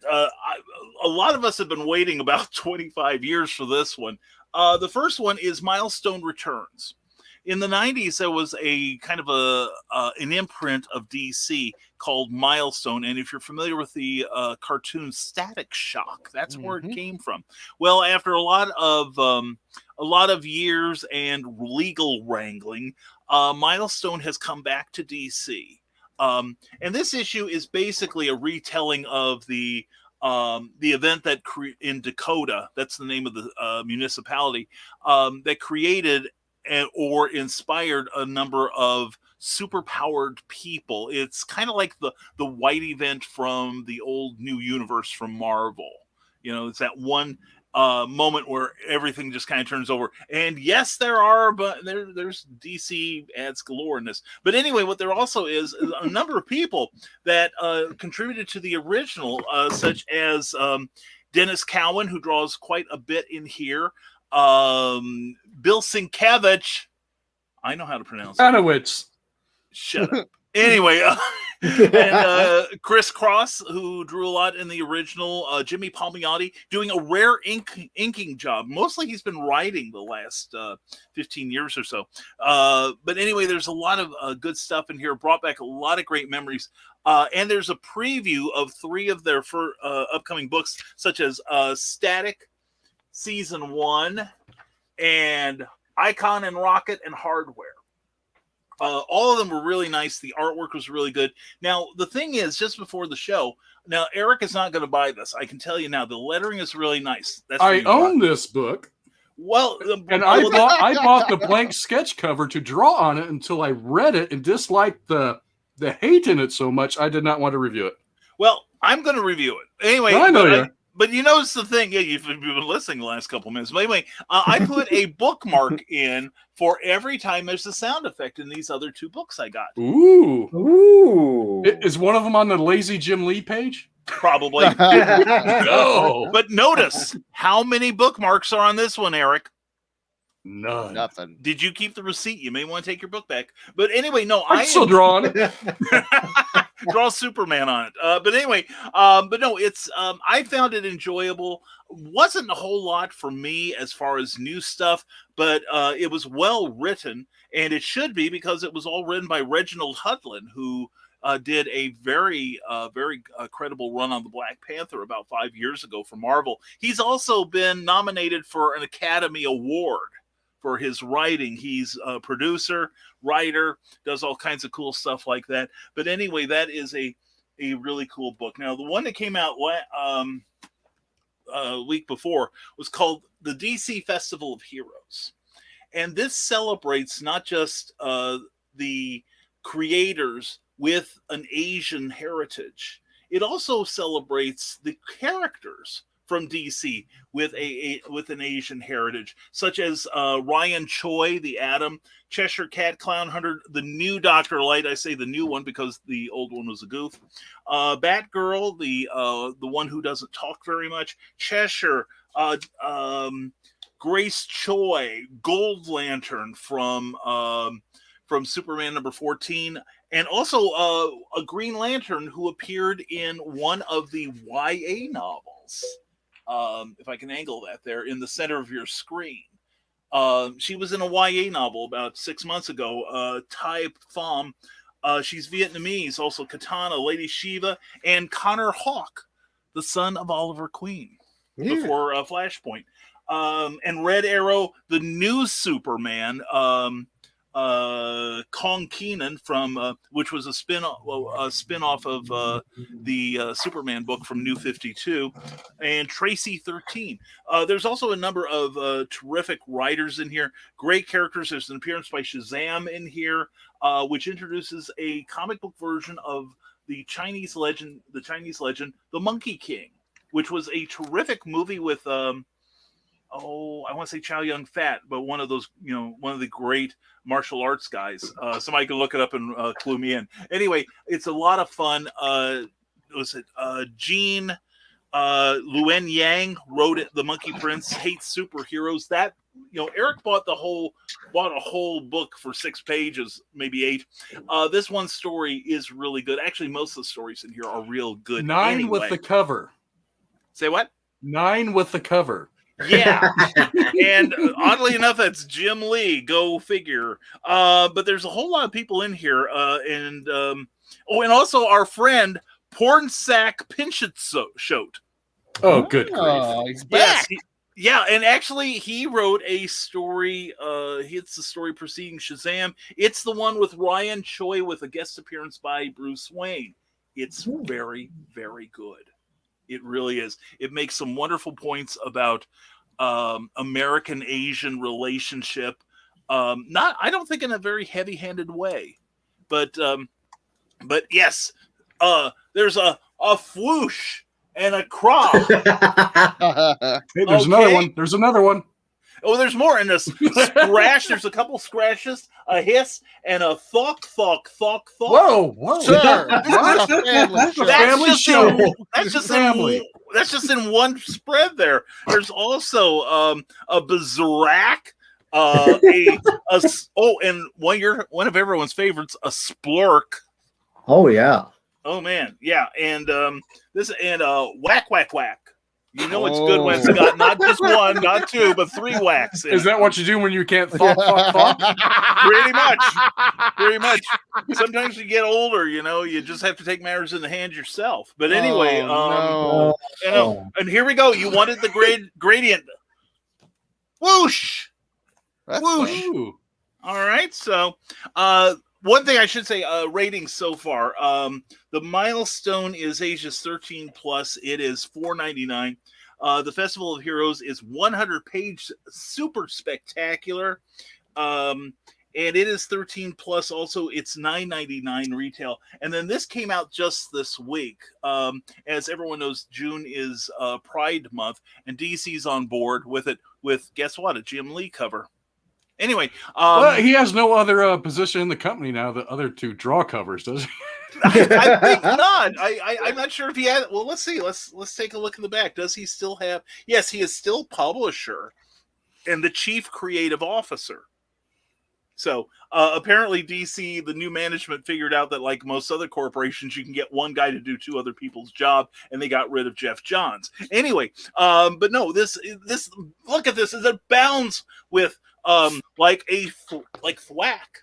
a lot of us have been waiting about 25 years for this one. The first one is Milestone Returns. In the 90s, there was a kind of an imprint of DC called Milestone. And if you're familiar with the cartoon Static Shock, that's where it came from. Well, after a lot of years and legal wrangling, Milestone has come back to DC. And this issue is basically a retelling of the event that in Dakota, that's the name of the municipality, that created or inspired a number of superpowered people. It's kind of like the White event from the old New Universe from Marvel. It's that one moment where everything just kind of turns over. And yes, there are, but there's DC ads galore in this. But anyway, what there also is a number of people that contributed to the original, such as Dennis Cowan, who draws quite a bit in here. Bill Sienkiewicz, I know how to pronounce it. Anowitz. Shut up. Anyway, and Chris Cross, who drew a lot in the original, Jimmy Palmiotti, doing a rare inking job. Mostly he's been writing the last 15 years or so. But anyway, there's a lot of good stuff in here, brought back a lot of great memories. And there's a preview of 3 of their upcoming books, such as Static Season 1 and Icon and Rocket and Hardware. All of them were really nice. The artwork was really good. Now, the thing is, just before the show, now Eric is not going to buy this. I can tell you now, the lettering is really nice. I own this book. Well, and I bought the blank sketch cover to draw on it until I read it and disliked the hate in it so much I did not want to review it. Well, I'm going to review it anyway. I know you. But you notice the thing, you've been listening the last couple minutes. But anyway, I put a bookmark in for every time there's a sound effect in these other 2 books I got. Ooh. Is one of them on the Lazy Jim Lee page? Probably. No. But notice how many bookmarks are on this one, Eric. None. Nothing. Did you keep the receipt? You may want to take your book back. But anyway, no. I'm still drawing it. draw Superman on it. But anyway, but no, it's I found it enjoyable. Wasn't a whole lot for me as far as new stuff, but it was well written, and it should be because it was all written by Reginald Hudlin, who did a very credible run on the Black Panther about 5 years ago for Marvel. He's also been nominated for an Academy Award for his writing. He's a producer, writer, does all kinds of cool stuff like that. But anyway, that is a really cool book. Now, the one that came out week before was called the DC Festival of Heroes. And this celebrates not just the creators with an Asian heritage. It also celebrates the characters from DC with an Asian heritage, such as Ryan Choi, the Atom, Cheshire Cat, Clown Hunter, the new Dr. Light. I say the new one because the old one was a goof. Batgirl, the one who doesn't talk very much. Cheshire, Grace Choi, Gold Lantern from Superman number 14, and also a Green Lantern who appeared in one of the YA novels. If I can angle that there in the center of your screen. She was in a YA novel about 6 months ago, Tai Pham. She's Vietnamese, also Katana, Lady Shiva, and Connor Hawke, the son of Oliver Queen, before Flashpoint. And Red Arrow, the new Superman, Kong Keenan from which was a spin-off of the Superman book from New 52, and Tracy 13. There's also a number of terrific writers in here, great characters. There's an appearance by Shazam in here, which introduces a comic book version of the Chinese legend, The Monkey King, which was a terrific movie with I want to say Chow Yun Fat, but one of those, one of the great martial arts guys. Somebody can look it up and clue me in. Anyway, it's a lot of fun. Gene Luen Yang wrote it. The Monkey Prince Hates Superheroes. That, Eric bought a whole book for 6 pages, maybe 8. This one story is really good. Actually, most of the stories in here are real good. 9 anyway. with the cover. Say what? 9 with the cover. Yeah, and oddly enough, that's Jim Lee. Go figure. But there's a whole lot of people in here, and also our friend Pornsack Pinchot. Oh, good grief! He's back. Yes, and actually, he wrote a story. It's the story preceding Shazam. It's the one with Ryan Choi with a guest appearance by Bruce Wayne. It's very, very good. It really is. It makes some wonderful points about American-Asian relationship. I don't think in a very heavy-handed way, but yes, there's a whoosh and a crop. Hey, there's another one. There's another one. Oh, there's more in this scratch. There's a couple scratches, a hiss, and a thok. Whoa, Sir, that's just in one spread there. There's also a Berserk, and one of everyone's favorites, a Splurk. Oh yeah. Oh man, yeah, and whack. You know it's good when it's got not just one, not 2, but 3 whacks. Is that what you do when you can't thought? Pretty much. Sometimes you get older, you just have to take matters in the hands yourself. But anyway, and here we go. You wanted the gradient. Whoosh. Whoosh. Ooh. All right, so one thing I should say, ratings so far. The Milestone is ages 13 plus. It is $4.99. The Festival of Heroes is 100-page, super spectacular. And it is 13 plus. Also, it's $9.99 retail. And then this came out just this week. As everyone knows, June is Pride Month, and DC's on board with it. With, guess what, a Jim Lee cover. Anyway, well, he has no other position in the company now. The other 2 draw covers, does he? I think not. I'm not sure if he has. Well, let's see. Let's take a look in the back. Does he still have? Yes, he is still publisher and the chief creative officer. So apparently DC, the new management figured out that like most other corporations, you can get one guy to do two other people's job, and they got rid of Jeff Johns. Anyway, but no, this look at this, it abounds with like thwack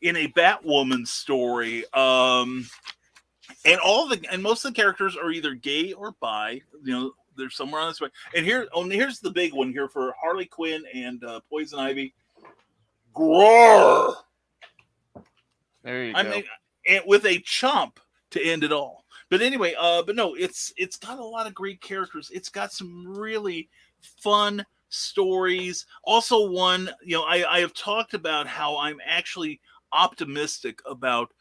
in a Batwoman story. And most of the characters are either gay or bi. You know, they're somewhere on this way. And here's the big one here for Harley Quinn and Poison Ivy. Groar. There you go. mean, and with a chomp to end it all. But anyway, but no, it's got a lot of great characters. It's got some really fun stories. Also, one, you know, I have talked about how I'm actually optimistic about,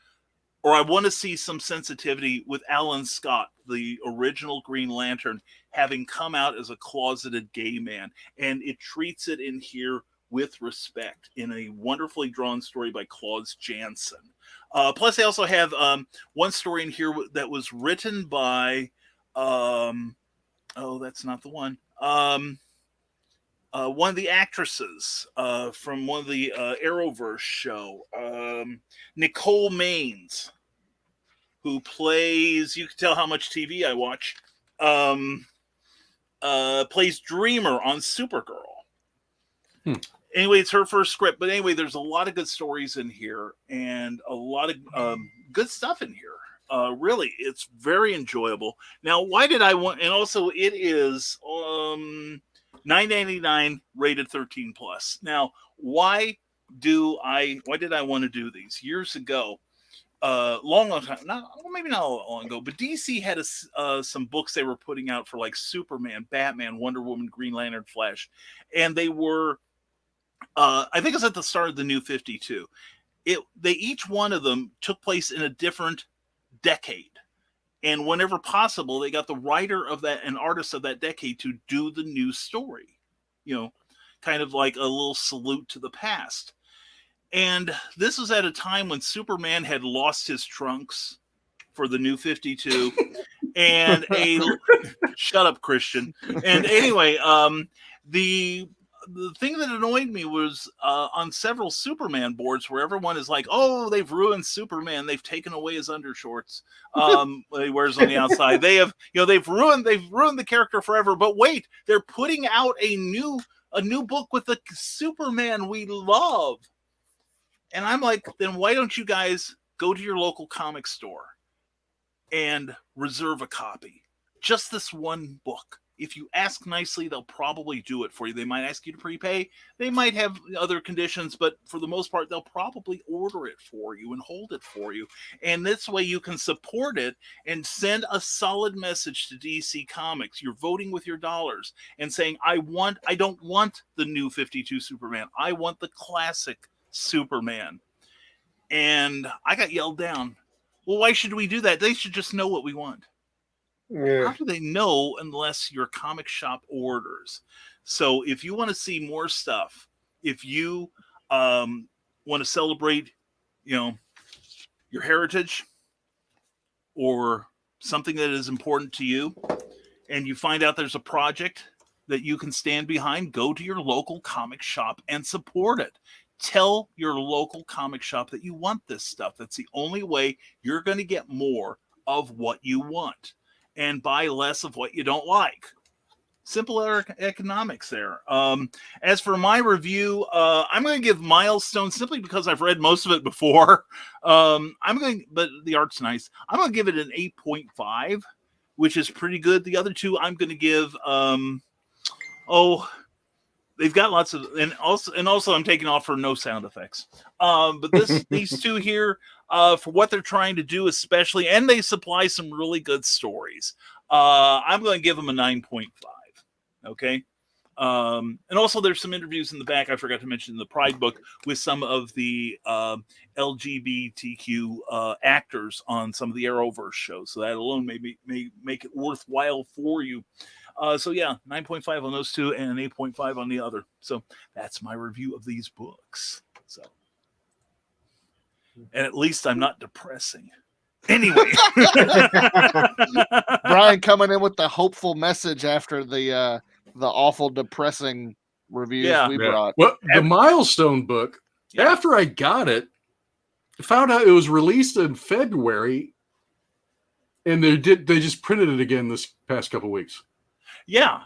or I want to see some sensitivity with Alan Scott, the original Green Lantern, having come out as a closeted gay man, and it treats it in here with respect in a wonderfully drawn story by Claus Janson. Plus, I also have one story in here that was written by, that's not the one. One of the actresses from one of the Arrowverse show, Nicole Maines, who plays, you can tell how much TV I watch, plays Dreamer on Supergirl. Anyway, it's her first script. But anyway, there's a lot of good stories in here and a lot of good stuff in here. Really, it's very enjoyable. Now, why did I want, and also it is $9.99 rated 13 plus. Now, why did I want to do these? Years ago, long time, maybe not long ago, but DC had some books they were putting out for like Superman, Batman, Wonder Woman, Green Lantern, Flash, and they were, I think it was at the start of the New 52. They each one of them took place in a different decade, and whenever possible, they got the writer of that and artist of that decade to do the new story. You know, kind of like a little salute to the past. And this was at a time when Superman had lost his trunks for the New 52, and shut up, Christian. And anyway, the thing that annoyed me was on several Superman boards where everyone is like, "Oh, they've ruined Superman. They've taken away his undershorts. He wears on the outside. They've ruined the character forever." But wait, they're putting out a new book with the Superman we love. And I'm like, then why don't you guys go to your local comic store and reserve a copy? Just this one book. If you ask nicely, they'll probably do it for you. They might ask you to prepay. They might have other conditions, but for the most part, they'll probably order it for you and hold it for you. And this way you can support it and send a solid message to DC Comics. You're voting with your dollars and saying, I don't want the New 52 Superman. I want the classic Superman. And I got yelled down. Well, why should we do that? They should just know what we want. Yeah. How do they know unless your comic shop orders? So if you want to see more stuff, if you want to celebrate, your heritage or something that is important to you, and you find out there's a project that you can stand behind, go to your local comic shop and support it. Tell your local comic shop that you want this stuff. That's the only way you're going to get more of what you want. And buy less of what you don't like. Simple economics there. As for my review, I'm going to give Milestone, simply because I've read most of it before. But the art's nice. I'm going to give it an 8.5, which is pretty good. The other two, I'm going to give, they've got lots of, and also I'm taking off for no sound effects. But these two here, for what they're trying to do, especially, and they supply some really good stories. I'm going to give them a 9.5. Okay. And also there's some interviews in the back I forgot to mention in the Pride book with some of the LGBTQ actors on some of the Arrowverse shows. So that alone may make it worthwhile for you. 9.5 on those two and an 8.5 on the other. So that's my review of these books. So, and at least I'm not depressing. Anyway, Brian coming in with the hopeful message after the awful depressing reviews we brought. Well, the Milestone book Yeah. After I got it, I found out it was released in February, and they just printed it again this past couple weeks. Yeah.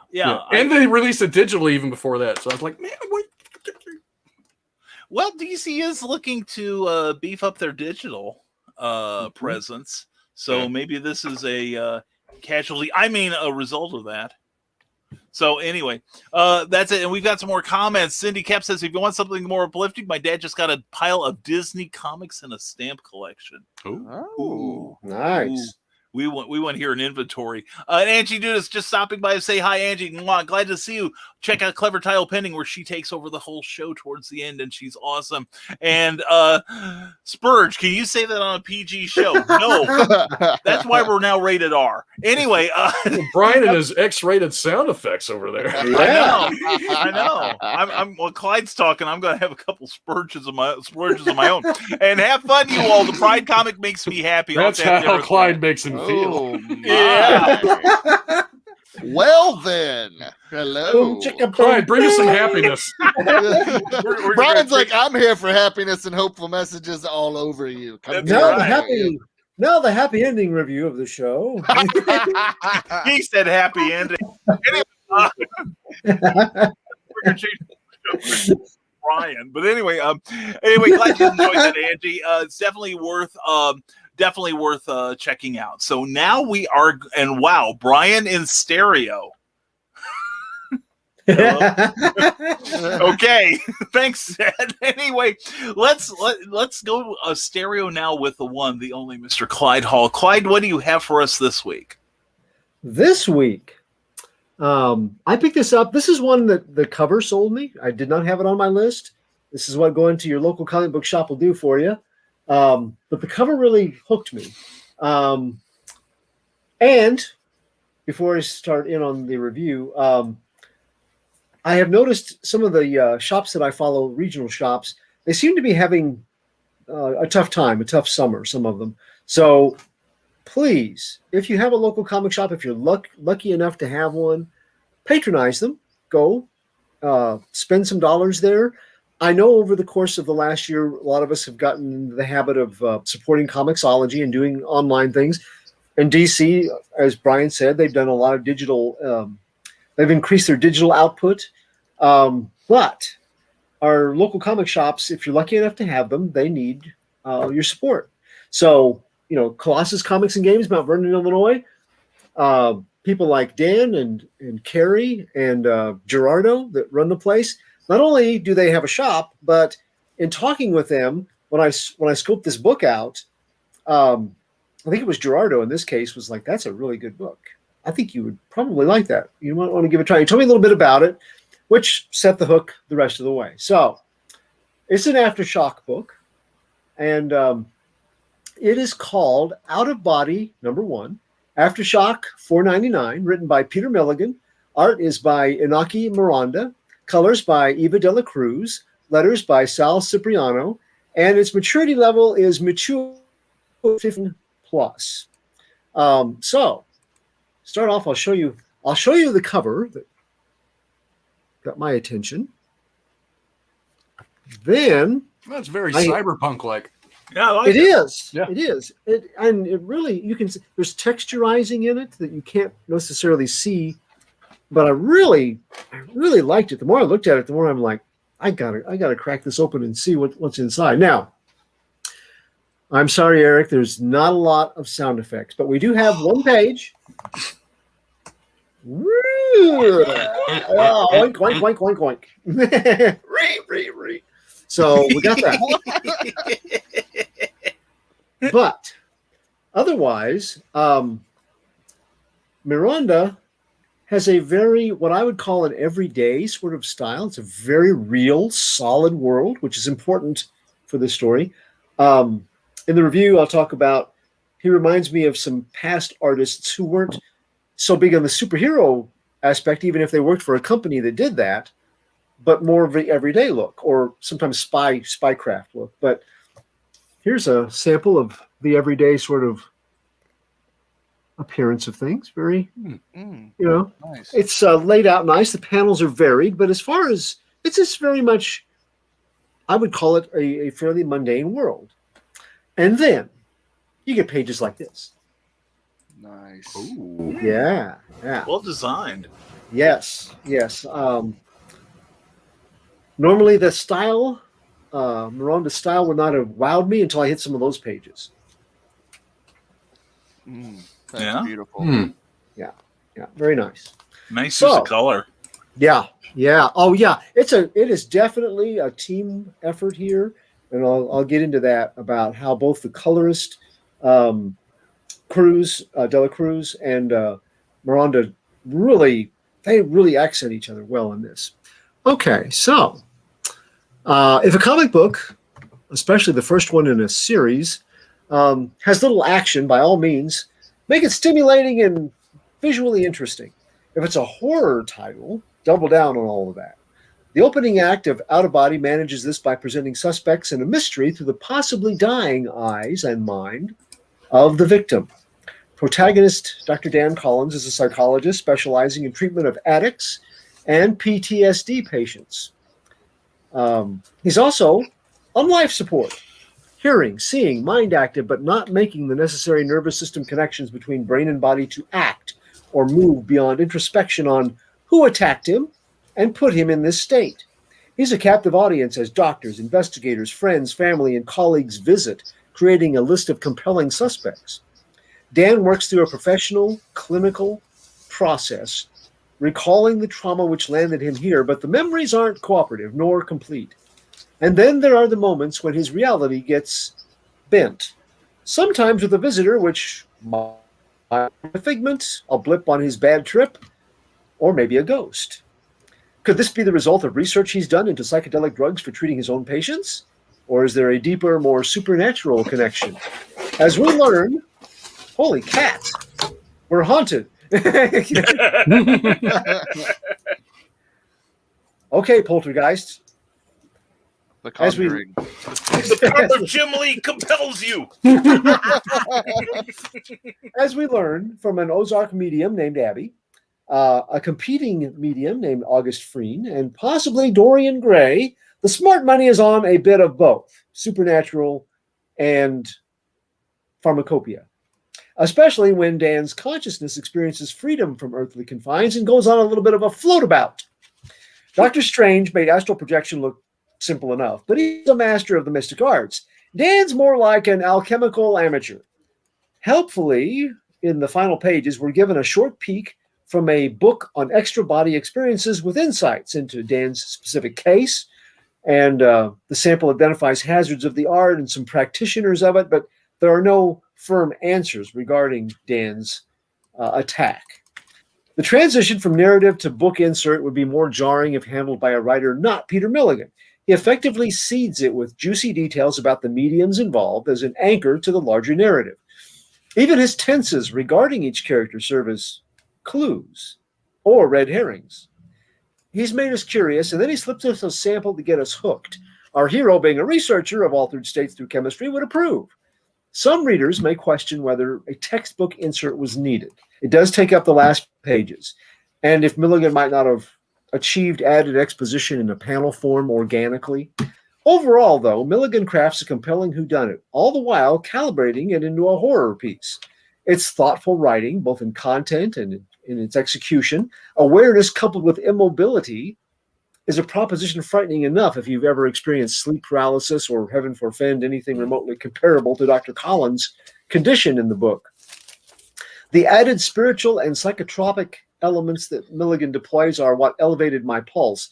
And they released it digitally even before that. So I was like, man, what? Well, DC is looking to beef up their digital presence. So maybe this is a casualty. I mean, a result of that. So anyway, that's it. And we've got some more comments. Cindy Kep says, if you want something more uplifting, my dad just got a pile of Disney comics and a stamp collection. Oh, nice. Ooh. We want here an inventory. And Angie Dude is just stopping by to say hi, Angie. Mwah, glad to see you. Check out Clever Tile Pending, where she takes over the whole show towards the end, and she's awesome. And Spurge, can you say that on a PG show? No, that's why we're now rated R. Anyway, Brian and his X-rated sound effects over there. Yeah. I know. I'm while Clyde's talking, I'm going to have a couple splurges of my own. And have fun, you all. The Pride comic makes me happy. That's how Clyde makes him feel. Oh, Yeah. Well then, hello. Clyde, bring us some happiness. We're Brian's like, I'm here for happiness and hopeful messages all over you. Come Now That's here. the happy ending review of the show. He said happy ending. Anyway, we're gonna change the show for Brian. But anyway, glad you enjoyed that, Angie. It's definitely worth checking out. So now we are, and wow, Brian in stereo. Okay, thanks, Ed. Anyway, let's go stereo now with the one, the only Mr. Clyde Hall. Clyde, what do you have for us this week? This week, I picked this up. This is one that the cover sold me. I did not have it on my list. This is what going to your local comic book shop will do for you. But the cover really hooked me. And before I start in on the review, I have noticed some of the shops that I follow, regional shops, they seem to be having a tough time, a tough summer, some of them. So please, if you have a local comic shop, if you're lucky enough to have one, patronize them. Go spend some dollars there. I know over the course of the last year, a lot of us have gotten into the habit of supporting Comixology and doing online things. In DC, as Brian said, they've done a lot of digital. They've increased their digital output. But our local comic shops, if you're lucky enough to have them, they need your support. So, Colossus Comics and Games, Mount Vernon, Illinois, people like Dan and Carrie and Gerardo that run the place. Not only do they have a shop, but in talking with them, when I scoped this book out, I think it was Gerardo in this case was like, that's a really good book. I think you would probably like that. You might want to give it a try. He told me a little bit about it, which set the hook the rest of the way. So it's an Aftershock book, and it is called Out of Body #1, Aftershock $4.99, written by Peter Milligan. Art is by Inaki Miranda. Colors by Eva de la Cruz, letters by Sal Cipriano, and its maturity level is mature 15 plus. So, start off. I'll show you the cover that got my attention. Then That's very cyberpunk-like. Yeah, I like it is. Yeah. It is. And it really, you can. There's texturizing in it that you can't necessarily see. But I really liked it. The more I looked at it, the more I'm like, I gotta crack this open and see what's inside. Now, I'm sorry, Eric, there's not a lot of sound effects, but we do have one page. Oink, oink, oink, oink, oink. Re. So we got that. But otherwise, Miranda has a very, what I would call an everyday sort of style. It's a very real, solid world, which is important for this story. In the review, I'll talk about, he reminds me of some past artists who weren't so big on the superhero aspect, even if they worked for a company that did that, but more of the everyday look, or sometimes spycraft look. But here's a sample of the everyday sort of appearance of things. Very, nice. It's laid out nice. The panels are varied, but as far as it's just very much I would call it a fairly mundane world. And then you get pages like this. Nice. Ooh. Yeah. Well designed. Yes. Normally the style, Miranda's style would not have wowed me until I hit some of those pages. That's beautiful. Yeah, very nice. Nice use of color. Yeah. Oh, yeah. It is definitely a team effort here, and I'll get into that about how both the colorist Cruz, Dela Cruz, and Miranda really accent each other well in this. Okay, so if a comic book, especially the first one in a series, has little action, by all means, make it stimulating and visually interesting. If it's a horror title, double down on all of that. The opening act of Out of Body manages this by presenting suspects in a mystery through the possibly dying eyes and mind of the victim. Protagonist Dr. Dan Collins is a psychologist specializing in treatment of addicts and PTSD patients. He's also on life support, hearing, seeing, mind active, but not making the necessary nervous system connections between brain and body to act or move beyond introspection on who attacked him and put him in this state. He's a captive audience as doctors, investigators, friends, family, and colleagues visit, creating a list of compelling suspects. Dan works through a professional, clinical process, recalling the trauma which landed him here, but the memories aren't cooperative nor complete. And then there are the moments when his reality gets bent, sometimes with a visitor which might be a figment, a blip on his bad trip, or maybe a ghost. Could this be the result of research he's done into psychedelic drugs for treating his own patients? Or is there a deeper, more supernatural connection? As we learn, holy cat, we're haunted. Okay, Poltergeist. The Conjuring. The power of Jim Lee compels you. As we learn from an Ozark medium named Abby, a competing medium named August Freen, and possibly Dorian Gray, the smart money is on a bit of both supernatural and pharmacopoeia, especially when Dan's consciousness experiences freedom from earthly confines and goes on a little bit of a floatabout. Dr. Strange made astral projection look simple enough, but he's a master of the mystic arts. Dan's more like an alchemical amateur. Helpfully, in the final pages, we're given a short peek from a book on extra body experiences with insights into Dan's specific case, and the sample identifies hazards of the art and some practitioners of it, but there are no firm answers regarding Dan's attack. The transition from narrative to book insert would be more jarring if handled by a writer not Peter Milligan. He effectively seeds it with juicy details about the mediums involved as an anchor to the larger narrative. Even his tenses regarding each character serve as clues or red herrings. He's made us curious, and then he slips us a sample to get us hooked. Our hero, being a researcher of altered states through chemistry, would approve. Some readers may question whether a textbook insert was needed. It does take up the last pages, and if Milligan might not have achieved added exposition in a panel form organically. Overall, though, Milligan crafts a compelling whodunit, all the while calibrating it into a horror piece. It's thoughtful writing, both in content and in its execution. Awareness coupled with immobility is a proposition frightening enough if you've ever experienced sleep paralysis or, heaven forfend, anything remotely comparable to Dr. Collins' condition in the book. The added spiritual and psychotropic elements that Milligan deploys are what elevated my pulse.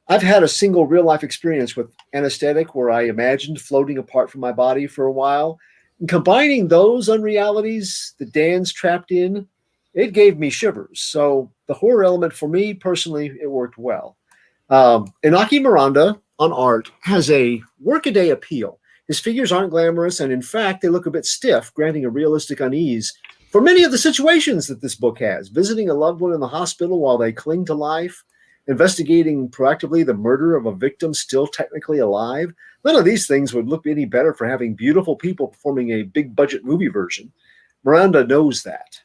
I've had a single real-life experience with anesthetic where I imagined floating apart from my body for a while. And combining those unrealities that Dan's trapped in, it gave me shivers. So the horror element for me, personally, it worked well. Inaki Miranda on art has a workaday appeal. His figures aren't glamorous, and in fact, they look a bit stiff, granting a realistic unease for many of the situations that this book has. Visiting a loved one in the hospital while they cling to life, investigating proactively the murder of a victim still technically alive. None of these things would look any better for having beautiful people performing a big-budget movie version. Miranda knows that.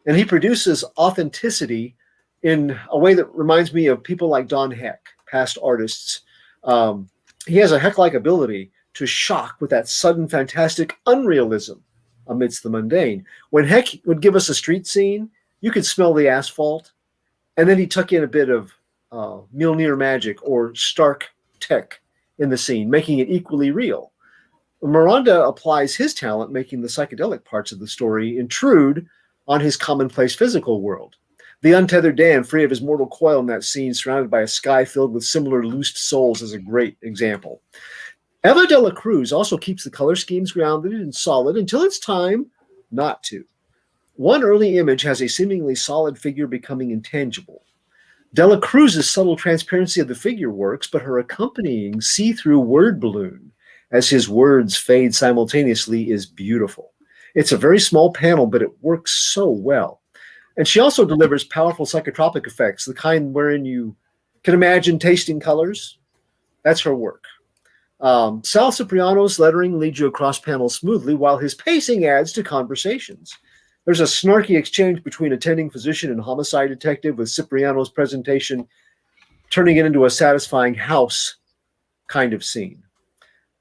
And he produces authenticity in a way that reminds me of people like Don Heck, past artists. he has a Heck-like ability to shock with that sudden, fantastic unrealism amidst the mundane. When Heck would give us a street scene, you could smell the asphalt, and then he'd tuck in a bit of Mjolnir magic or Stark tech in the scene, making it equally real. Miranda applies his talent, making the psychedelic parts of the story intrude on his commonplace physical world. The untethered Dan, free of his mortal coil in that scene, surrounded by a sky filled with similar loosed souls, is a great example. Eva de la Cruz also keeps the color schemes grounded and solid until it's time not to. One early image has a seemingly solid figure becoming intangible. De la Cruz's subtle transparency of the figure works, but her accompanying see-through word balloon, as his words fade simultaneously, is beautiful. It's a very small panel, but it works so well. And she also delivers powerful psychotropic effects, the kind wherein you can imagine tasting colors. That's her work. Sal Cipriano's lettering leads you across panels smoothly, while his pacing adds to conversations. There's a snarky exchange between attending physician and homicide detective, with Cipriano's presentation turning it into a satisfying house kind of scene.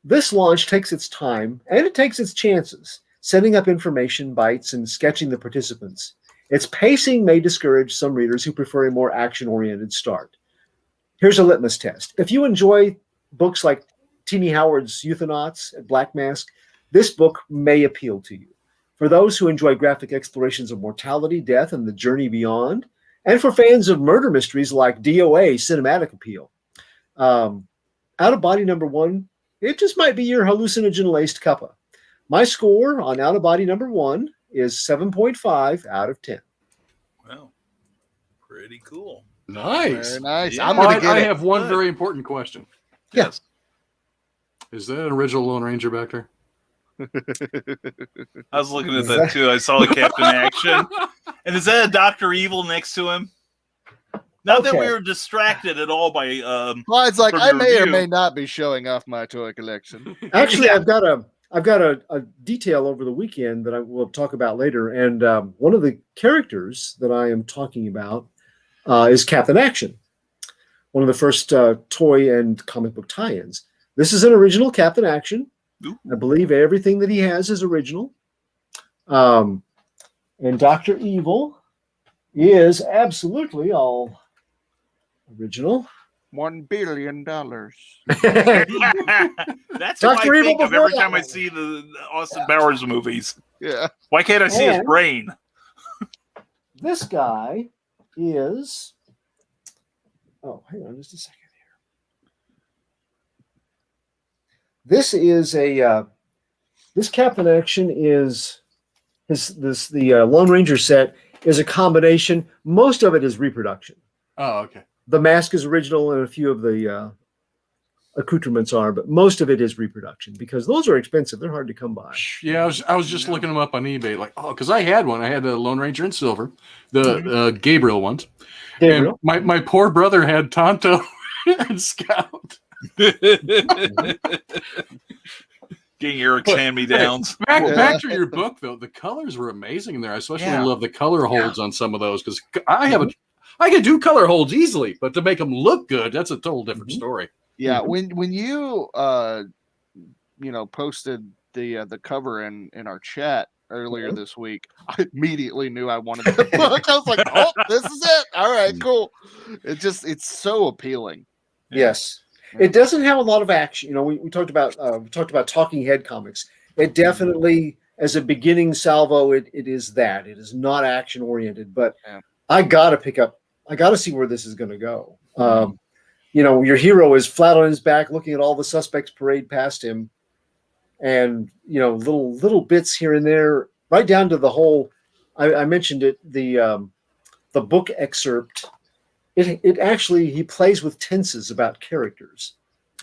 This launch takes its time, and it takes its chances, setting up information bites and sketching the participants. Its pacing may discourage some readers who prefer a more action-oriented start. Here's a litmus test. If you enjoy books like Teenie Howard's Euthanauts at Black Mask, this book may appeal to you. For those who enjoy graphic explorations of mortality, death, and the journey beyond, and for fans of murder mysteries like DOA cinematic appeal, Out of Body number 1, it just might be your hallucinogen-laced cuppa. My score on Out of Body number 1 is 7.5 out of 10. Well, pretty cool. Nice. Very nice. Yeah. I'm gonna get I it. have one very important question. Yes. Is that an original Lone Ranger back there? I was looking at that too. I saw the Captain Action. And is that a Dr. Evil next to him? Not that we were distracted at all by Clyde's like, from I your may or review. may not be showing off my toy collection. Actually, Yeah. I've got a detail over the weekend that I will talk about later, and one of the characters that I am talking about is Captain Action, one of the first toy and comic book tie-ins. This is an original Captain Action. Ooh. I believe everything that he has is original. And Dr. Evil is absolutely all original. $1 billion. That's what Dr. I Evil think of before every time I that. see the Austin Powers movies. Yeah. Why can't I see his And- brain? This guy is. Oh, hang on just a second here. This is a. This Captain Action is the Lone Ranger set is a combination. Most of it is reproduction. Oh, okay. The mask is original, and a few of the accoutrements are, but most of it is reproduction because those are expensive. They're hard to come by. Yeah, I was just looking them up on eBay, like, oh, because I had one. I had the Lone Ranger in silver, the Gabriel ones. Gabriel? And my poor brother had Tonto and Scout. Getting Eric's hand-me-downs. Back to your book, though. The colors were amazing in there. I especially love the color holds on some of those because I could do color holds easily, but to make them look good, that's a total different story. Yeah, when you posted the cover in our chat earlier this week, I immediately knew I wanted the book. I was like, oh, this is it. All right, cool. It's so appealing. Yes. It doesn't have a lot of action. We talked about talking head comics. It definitely, as a beginning salvo, it is that. It is not action oriented, but I gotta see where this is gonna go. Your hero is flat on his back looking at all the suspects parade past him, and little bits here and there, right down to the whole I mentioned it, the book excerpt. It actually, he plays with tenses about characters.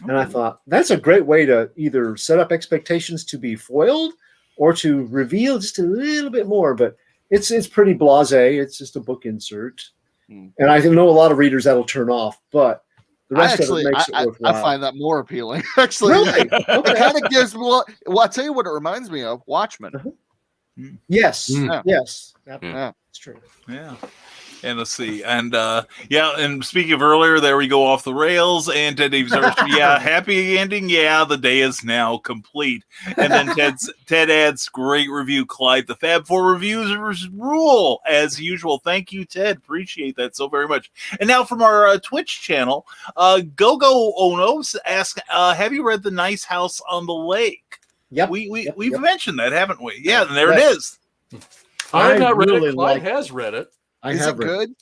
And I thought that's a great way to either set up expectations to be foiled or to reveal just a little bit more. But it's pretty blasé. It's just a book insert. And I know a lot of readers that'll turn off, but the rest of it makes it worthwhile. I find that more appealing. Actually, Really? It kind of gives me. Well, I'll tell you what it reminds me of. Watchmen. Yes, Mm. yes, Yeah. that's true. Yeah. And let's see. And and speaking of earlier, there we go off the rails. And Ted Davies, happy ending. Yeah, the day is now complete. And then Ted adds, great review, Clyde. The Fab Four reviews rule as usual. Thank you, Ted. Appreciate that so very much. And now from our Twitch channel, Gogo Ono asks, have you read The Nice House on the Lake? Yep. We've mentioned that, haven't we? Yeah, and there it is. I have not read really it. Clyde like- has read it. Is it good?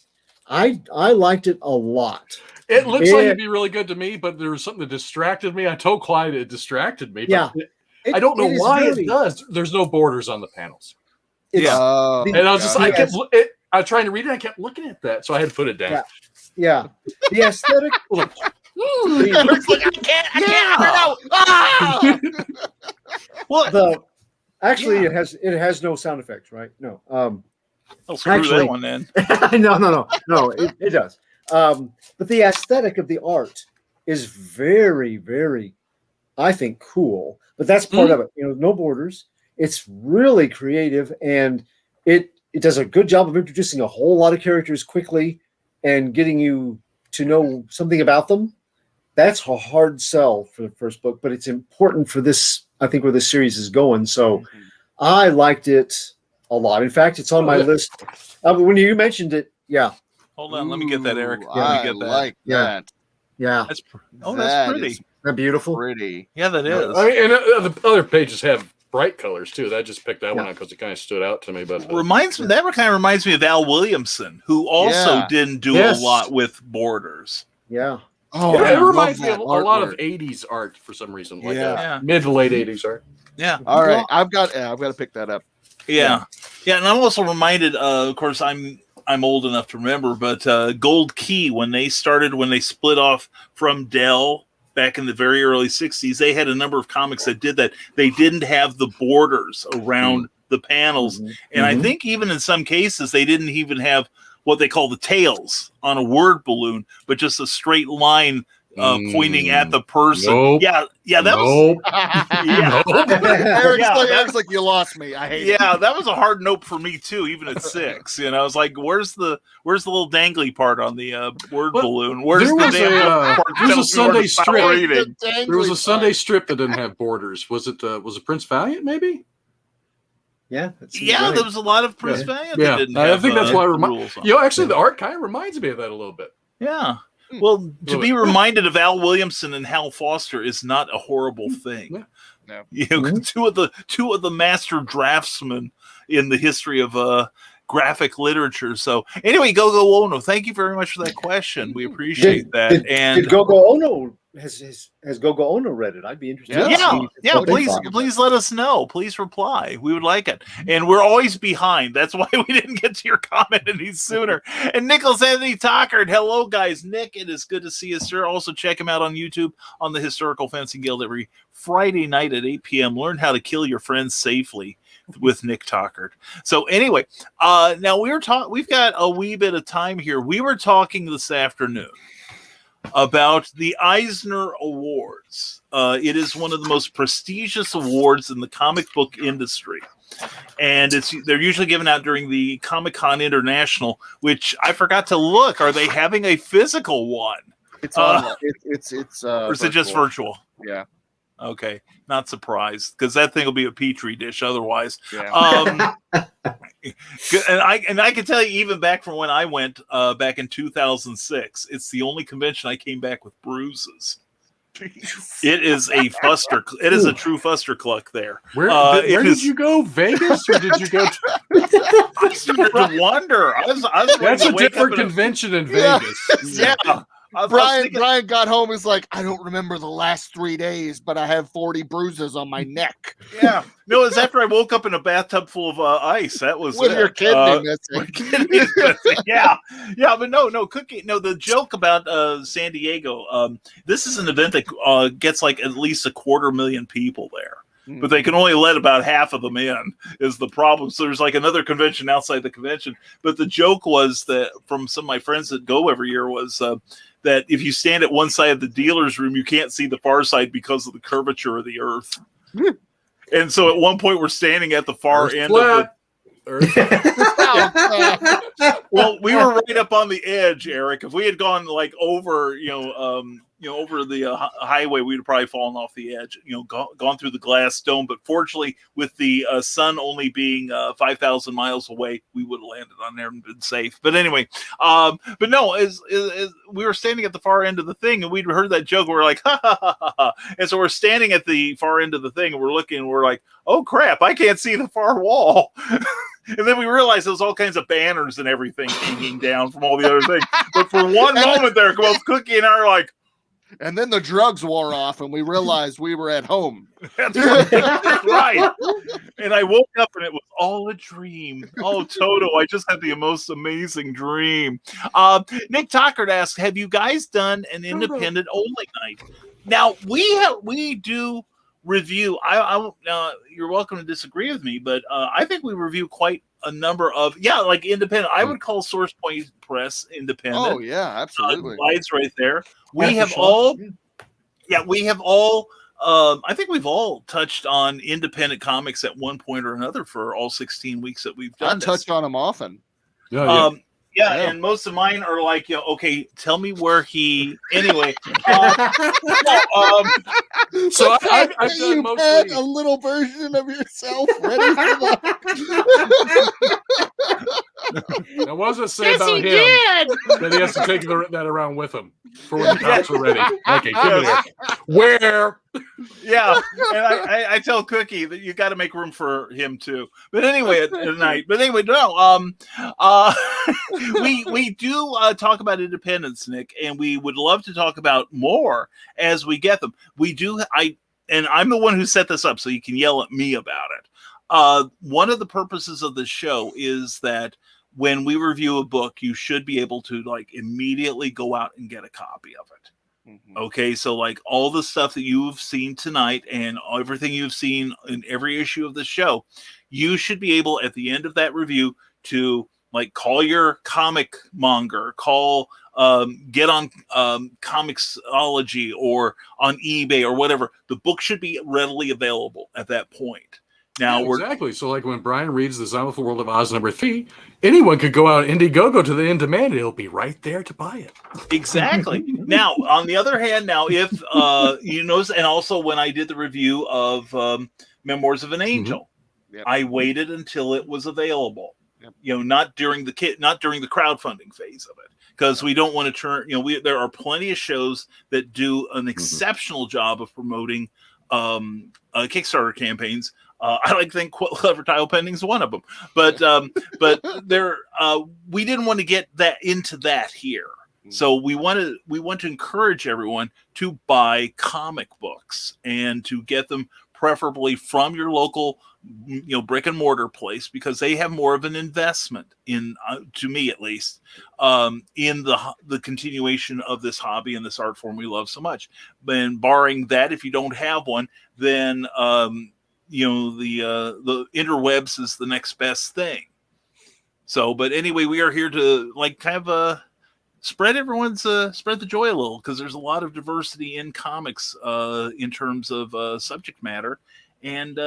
I liked it a lot. It looks like it'd be really good to me, but there was something that distracted me. I told Clyde it distracted me. Yeah. I don't know why it does. There's no borders on the panels. And I was just, I was trying to read it. I kept looking at that, so I had to put it down. Yeah. The aesthetic. I can't. Well, actually, it has no sound effects, right? No. I'll screw that one in. No, it does. But the aesthetic of the art is very, very, I think, cool. But that's part of it. No borders. It's really creative, and it does a good job of introducing a whole lot of characters quickly and getting you to know something about them. That's a hard sell for the first book, but it's important for this, I think, where this series is going. So I liked it a lot. In fact, it's on my list. When you mentioned it, yeah. Hold on, let me get that, Eric. I like that. Yeah. That's That pretty. is That beautiful. Pretty. Yeah, that is. I mean, and the other pages have bright colors too. I just picked that one out because it kind of stood out to me. But reminds me of Al Williamson, who also didn't do a lot with borders. Yeah. Oh, it reminds me of a lot of '80s art for some reason, like mid to late '80s art. Yeah. All right, I've got to pick that up. Yeah, and I'm also reminded. Of course, I'm old enough to remember, but Gold Key, when they split off from Dell back in the very early '60s, they had a number of comics that did that. They didn't have the borders around the panels, and I think even in some cases they didn't even have what they call the tails on a word balloon, but just a straight line pointing at the person. Nope. Yeah, that was. Eric's like, you lost me. I hate it. Yeah, that was a hard note for me too, even at 6. I was like, where's the little dangly part on the word balloon? Where's there the was a Sunday strip. There was a Dangly Sunday strip that didn't have borders. Was it Prince Valiant? Maybe. Yeah. There was a lot of Prince Valiant. Yeah, That didn't I have, think that's why. rules on. Actually, the art kind of reminds me of that a little bit. Yeah. Well, to be reminded of Al Williamson and Hal Foster is not a horrible thing. No. Two of the master draftsmen in the history of graphic literature. So anyway, Gogo Ono, thank you very much for that question. We appreciate that. Did Gogo Ono has Gogo Ono read it? I'd be interested. Yeah. Please let us know. Please reply. We would like it. And we're always behind. That's why we didn't get to your comment any sooner. And Nicholas Anthony Tockard, hello guys. Nick, it is good to see you, sir. Also check him out on YouTube on the Historical Fencing Guild every Friday night at 8 p.m. Learn how to kill your friends safely with Nick Tockard. So anyway, now we've got a wee bit of time here. We were talking this afternoon about the Eisner Awards. It is one of the most prestigious awards in the comic book industry. And they're usually given out during the Comic-Con International, which I forgot to look. Are they having a physical one? It's online. It's or is it just virtual? Yeah. Okay, not surprised, because that thing will be a petri dish otherwise. Yeah. And I can tell you, even back from when I went back in 2006, it's the only convention I came back with bruises. It is a fuster. It is a true fustercluck there. Where did you go? Vegas, or did you go? I started to wonder. That's a different convention in Vegas. Yeah. Brian got home. Is like, I don't remember the last 3 days, but I have 40 bruises on my neck. Yeah, no, it was after I woke up in a bathtub full of ice. That was with your kidney missing. Yeah, but no cookie. No, the joke about San Diego. This is an event that gets like at least 250,000 people there. But they can only let about half of them in is the problem. So there's like another convention outside the convention. But the joke was that from some of my friends that go every year was that if you stand at one side of the dealer's room, you can't see the far side because of the curvature of the earth. And so at one point we're standing at the far end of the well, we were right up on the edge, Eric. If we had gone like over, over the highway, we'd have probably fallen off the edge, gone through the glass dome. But fortunately, with the sun only being 5,000 miles away, we would have landed on there and been safe. But anyway, but no, as we were standing at the far end of the thing, and we'd heard that joke, and we're like, ha, ha, ha, ha, ha. And so we're standing at the far end of the thing, and we're looking, and we're like, oh crap, I can't see the far wall. And then we realized there was all kinds of banners and everything hanging down from all the other things. But for one moment there, both Cookie and I are like, and then the drugs wore off, and we realized we were at home. That's right. And I woke up, and it was all a dream. Oh, Toto, I just had the most amazing dream. Nick Tockard asked, have you guys done an independent only night? Now, we do review. You're welcome to disagree with me, but I think we review quite a number of like independent. I would call Source Point Press independent. Oh yeah, absolutely. Slides right there. We have all. I think we've all touched on independent comics at one point or another for all 16 weeks that we've done. I touched on them often. Yeah, and most of mine are like, okay, tell me where he. Anyway, so I've done mostly a little version of yourself ready for that. Now, what does it say about him that he has to take that around with him for when the cops are ready? Okay, give me that. Where? Yeah, and I tell Cookie that you got to make room for him too. But anyway, at night. But anyway, no. We do talk about independence, Nick, and we would love to talk about more as we get them. We do. And I'm the one who set this up, so you can yell at me about it. One of the purposes of the show is that when we review a book, you should be able to like immediately go out and get a copy of it. Mm-hmm. Okay, so like all the stuff that you've seen tonight and everything you've seen in every issue of the show, you should be able at the end of that review to like call your comic monger, get on Comixology or on eBay or whatever. The book should be readily available at that point. Now exactly. So like when Brian reads The Wonderful World of Oz #3, anyone could go out Indiegogo to the In Demand and it'll be right there to buy it. Exactly. Now, on the other hand, if you notice, and also when I did the review of Memoirs of an Angel, I waited until it was available. Not during the crowdfunding phase of it, because we don't want to turn. There are plenty of shows that do an exceptional job of promoting Kickstarter campaigns. I like to think Clever Title Pending is one of them, but we didn't want to get that into that here. So we want to encourage everyone to buy comic books and to get them preferably from your local, brick and mortar place, because they have more of an investment in, to me at least, in the continuation of this hobby and this art form we love so much. And barring that, if you don't have one, then the interwebs is the next best thing. So, but anyway, we are here to spread the joy a little, because there's a lot of diversity in comics in terms of subject matter, and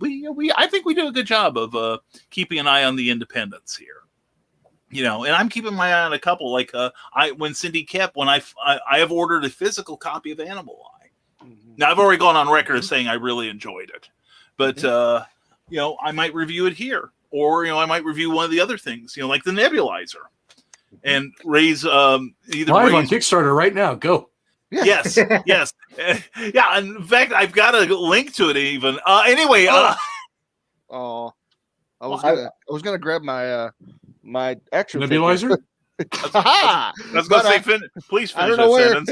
I think we do a good job of keeping an eye on the independents here. And I'm keeping my eye on a couple. Like when Cindy kept, when I have ordered a physical copy of Animal Eye. Now I've already gone on record as saying I really enjoyed it, but I might review it here, or I might review one of the other things, like the nebulizer, and raise live on Kickstarter right now. Go. Yes. Yeah. In fact, I've got a link to it even. Anyway. I was gonna grab my my extra nebulizer. I was going to say, please finish that sentence.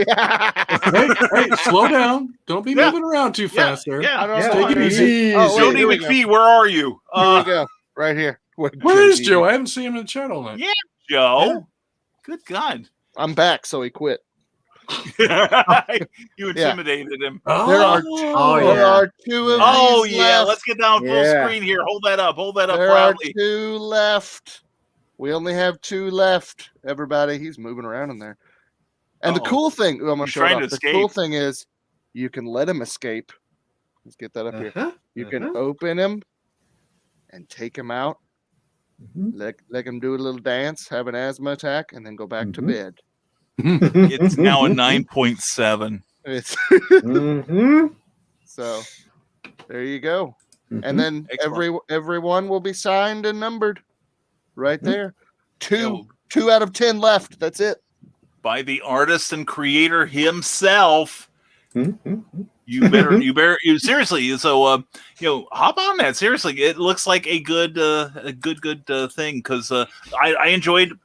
Hey, slow down. Don't be moving around too fast there. Take it easy. Jody McPhee, where are you? Here we go. Right here. Where is Joe? I haven't seen him in the chat all night. Yeah, Joe. Yeah. Good God. I'm back, so he quit. You intimidated him. There are two of these left. Let's get down full screen here. Hold that up there proudly. Are two left. We only have two left, everybody. He's moving around in there. And the cool thing, I'm going to show you. The cool thing is you can let him escape. Let's get that up here. You can open him and take him out, let him do a little dance, have an asthma attack, and then go back to bed. It's now a 9.7. It's So there you go. And then everyone will be signed and numbered right there. Two out of 10 left. That's it. By the artist and creator himself. You seriously. So hop on that. Seriously, it looks like a good thing because I enjoyed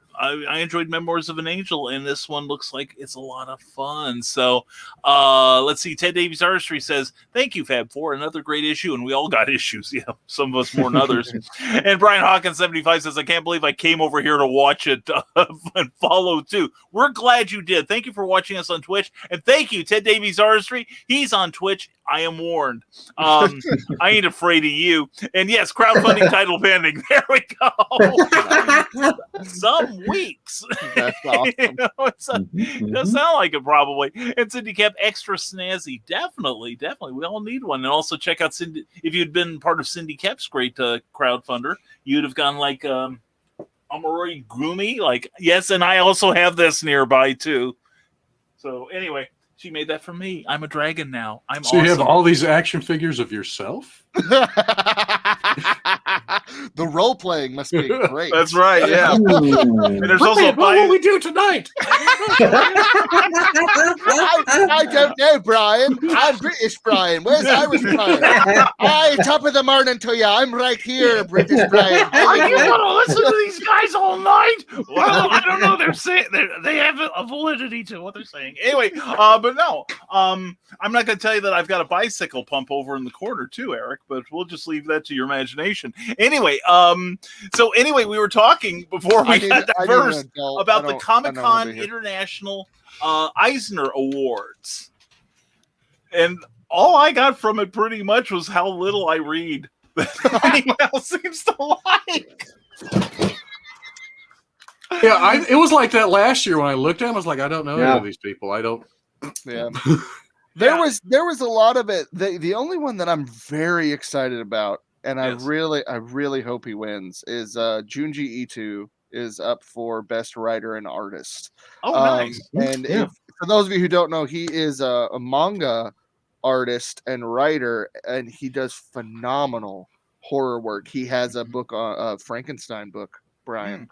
Memoirs of an Angel, and this one looks like it's a lot of fun. So let's see. Ted Davies Artistry says, thank you, Fab, for another great issue, and we all got issues. Yeah, some of us more than others. And Brian Hawkins 75 says, I can't believe I came over here to watch it and follow too. We're glad you did. Thank you for watching us on Twitch, and thank you, Ted Davies Artistry. He's on Twitch. I am warned. I ain't afraid of you. And yes, crowdfunding title pending. There we go. Some weeks. That's awesome. It does sound like it probably. And Cindy kept extra snazzy. Definitely. We all need one. And also check out Cindy. If you'd been part of Cindy Kep's great crowdfunder, you'd have gone like Amoroi Gumi. Like, yes, and I also have this nearby too. So anyway. She made that for me. I'm a dragon now. I'm so awesome. You have all these action figures of yourself? The role playing must be great. That's right, yeah. And there's also what will we do tonight? I don't know, Brian. I'm British Brian. Where's Irish Brian? Hey, top of the morning to you. I'm right here, British Brian. Are you going to listen to these guys all night? Well, I don't know. They're saying they have a validity to what they're saying. Anyway, but no, I'm not going to tell you that I've got a bicycle pump over in the corner too, Eric. But we'll just leave that to your imagination. Anyway, we were talking before we got that first about the Comic-Con International Eisner Awards. And all I got from it pretty much was how little I read that anyone else seems to like. Yeah, it was like that last year when I looked at him. I was like, I don't know any of these people. I don't. Yeah. There was a lot of it. The only one that I'm very excited about, and I really hope he wins, is Junji Ito is up for Best Writer and Artist. Oh, nice. And for those of you who don't know, he is a manga artist and writer, and he does phenomenal horror work. He has a book, a Frankenstein book, Brian,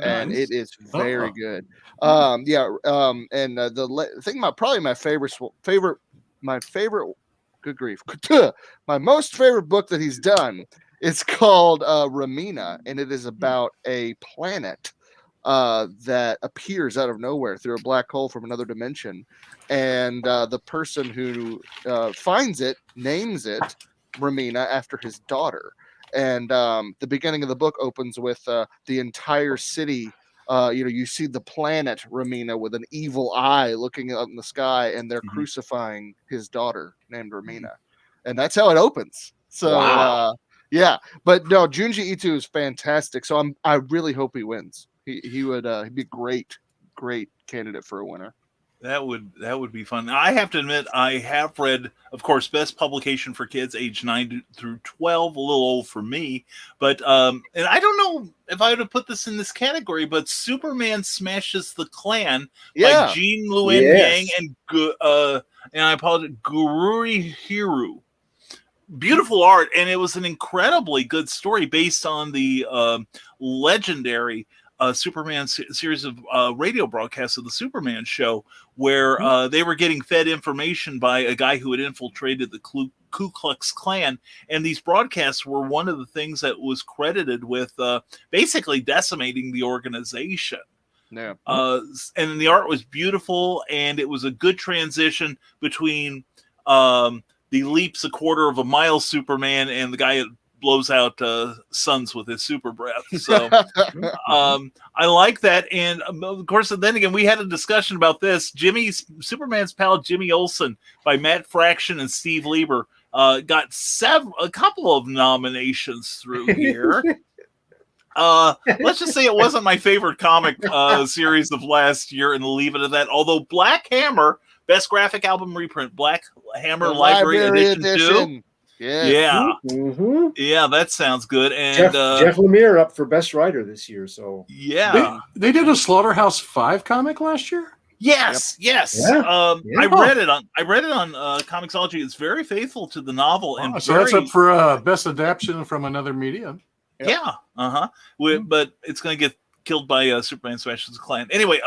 and it is very good. And the thing about probably my favorite, good grief, my most favorite book that he's done. It's called Ramina, and it is about a planet that appears out of nowhere through a black hole from another dimension, and the person who finds it names it Ramina after his daughter. And the beginning of the book opens with the entire city. You see the planet Ramina with an evil eye looking up in the sky, and they're crucifying his daughter named Ramina, and that's how it opens. So, but no, Junji Ito is fantastic. So I really hope he wins. He would be a great candidate for a winner. That would be fun. I have to admit, I have read, of course, best publication for kids age 9 through 12, a little old for me. But and I don't know if I would have put this in this category, but Superman Smashes the Klan by Jean Luen Yang and I apologize, Gururi Hiru. Beautiful art, and it was an incredibly good story based on the legendary Superman series of radio broadcasts of the Superman show, where they were getting fed information by a guy who had infiltrated the Ku Klux Klan, and these broadcasts were one of the things that was credited with basically decimating the organization. Yeah. And the art was beautiful, and it was a good transition between the leaps a quarter of a mile Superman and the guy that blows out suns with his super breath. So I like that. And of course, then again, we had a discussion about this. Superman's pal Jimmy Olsen by Matt Fraction and Steve Lieber got a couple of nominations through here. Let's just say it wasn't my favorite comic series of last year, and leave it at that. Although Black Hammer, Best Graphic Album Reprint, Black Hammer Library Edition 2. Yeah. Mm-hmm. Yeah, that sounds good. And Jeff Lemire up for best writer this year. So yeah, They did a Slaughterhouse 5 comic last year. yes. Yeah. I read it on Comixology. It's very faithful to the novel, and So that's up for best adaptation from another medium. yeah, but it's going to get killed by Superman Smashes the Klan. Anyway,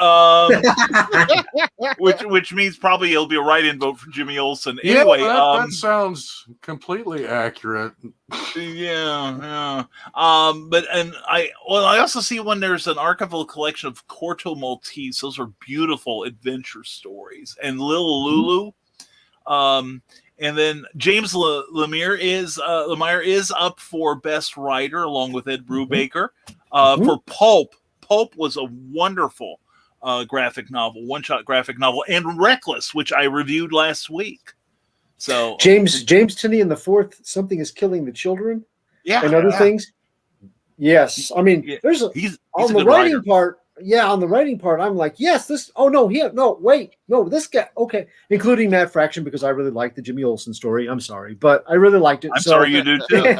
which means probably it'll be a write-in vote for Jimmy Olsen. Anyway, that sounds completely accurate. Yeah. I also see when there's an archival collection of Corto Maltese. Those are beautiful adventure stories, and Lil Lulu. And then James Lemire is up for best writer along with Ed Brubaker. For Pulp. Pulp was a wonderful graphic novel, one-shot graphic novel, and Reckless, which I reviewed last week. So James Tinian IV, Something is Killing the Children, and other things. Yes, I mean, there's he's on the writing part. Yeah, on the writing part, I'm like, yes, this. Oh no, this guy. Okay, including Matt Fraction, because I really liked the Jimmy Olsen story. I'm sorry, but I really liked it. I'm sorry you do too.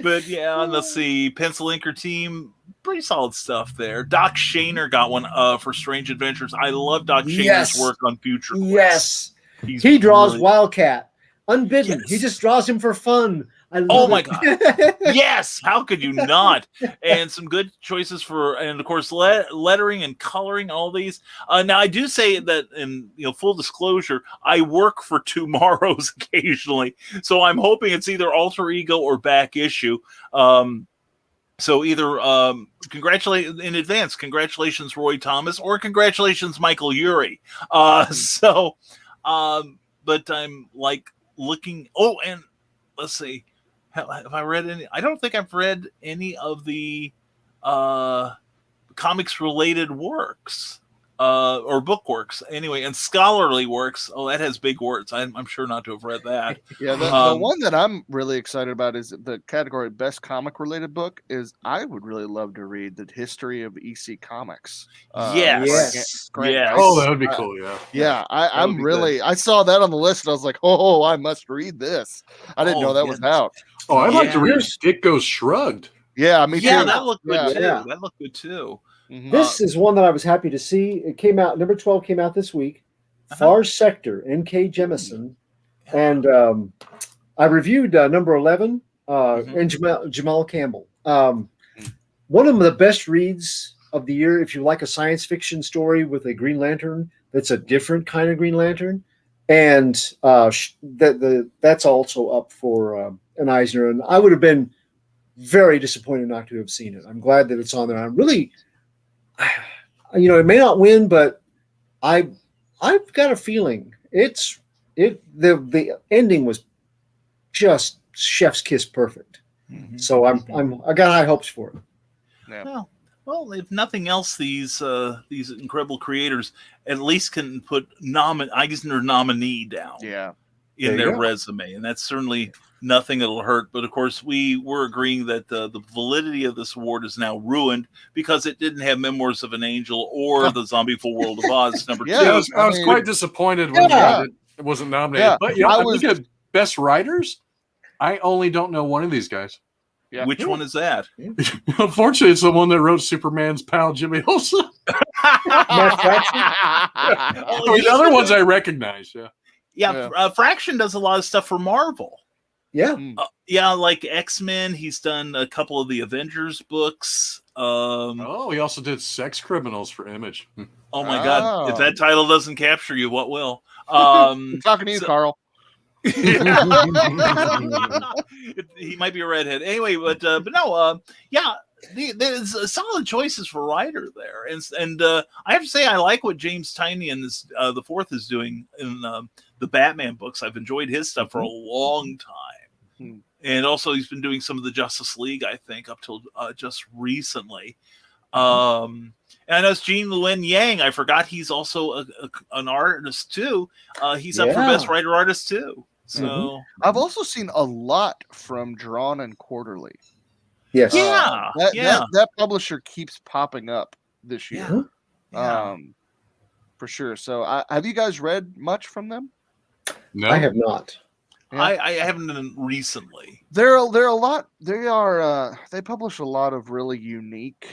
But yeah, let's see. Pencil Inker team, pretty solid stuff there. Doc Shaner got one for Strange Adventures. I love Doc Shaner's work on Future Quest. Yes, he draws Wildcat Unbidden. Yes. He just draws him for fun. Oh my God. Yes. How could you not? And some good choices and of course, lettering and coloring, all these. Now I do say that in full disclosure, I work for Tomorrow's occasionally. So I'm hoping it's either Alter Ego or Back Issue. So either congratulate in advance, congratulations, Roy Thomas, or congratulations, Michael Urey. But I'm like looking, and let's see. Have I read any? I don't think I've read any of the comics related works or book works anyway, and scholarly works. Oh, that has big words. I'm sure not to have read that. Yeah, the one that I'm really excited about is the category best comic related book. I would really love to read the history of EC Comics. Yes. Oh, that would be cool. Yeah. I'm really. Good. I saw that on the list and I was like, oh, I must read this. I didn't know that was out. Oh, I'd like to read Dick Goes Shrugged. Yeah, me too. Yeah, that looked good too. Yeah. That looked good too. Mm-hmm. This is one that I was happy to see. It came out, number 12 came out this week. Far Sector, N.K. Jemisin. And I reviewed number 11 and Jamal Campbell. One of the best reads of the year, if you like a science fiction story with a Green Lantern that's a different kind of Green Lantern. And that's also up for an Eisner. And I would have been very disappointed not to have seen it. I'm glad that it's on there. I'm really... it may not win, but I've got a feeling the ending was just chef's kiss perfect. Mm-hmm. So I got high hopes for it. Yeah. Well, if nothing else, these incredible creators at least can put Eisner nominee down. Yeah. In their resume, and that's certainly nothing that'll hurt. But of course, we were agreeing that the validity of this award is now ruined because it didn't have Memoirs of an Angel or The Zombie Full World of Oz number 2. I was quite disappointed when it wasn't nominated. Yeah. But I look at best writers. I only don't know one of these guys. Yeah. Which one is that? Unfortunately, it's the one that wrote Superman's pal Jimmy Olsen. The other ones I recognize. Yeah, Fraction does a lot of stuff for Marvel. Yeah. Like X-Men. He's done a couple of the Avengers books. He also did Sex Criminals for Image. Oh my God! If that title doesn't capture you, what will? I'm talking to you, Carl. He might be a redhead. Anyway, but no, there's solid choices for writer there, and I have to say I like what James Tynion the fourth is doing in the Batman books. I've enjoyed his stuff for a long time, and also he's been doing some of the Justice League, I think, up till just recently. And I know it's Jean Luen Yang. I forgot he's also an artist too. He's up for best writer artist too. So I've also seen a lot from Drawn and Quarterly. Yes. That publisher keeps popping up this year. For sure. So have you guys read much from them? No, I have not. Yeah. I haven't done recently. They're a lot. They publish a lot of really unique,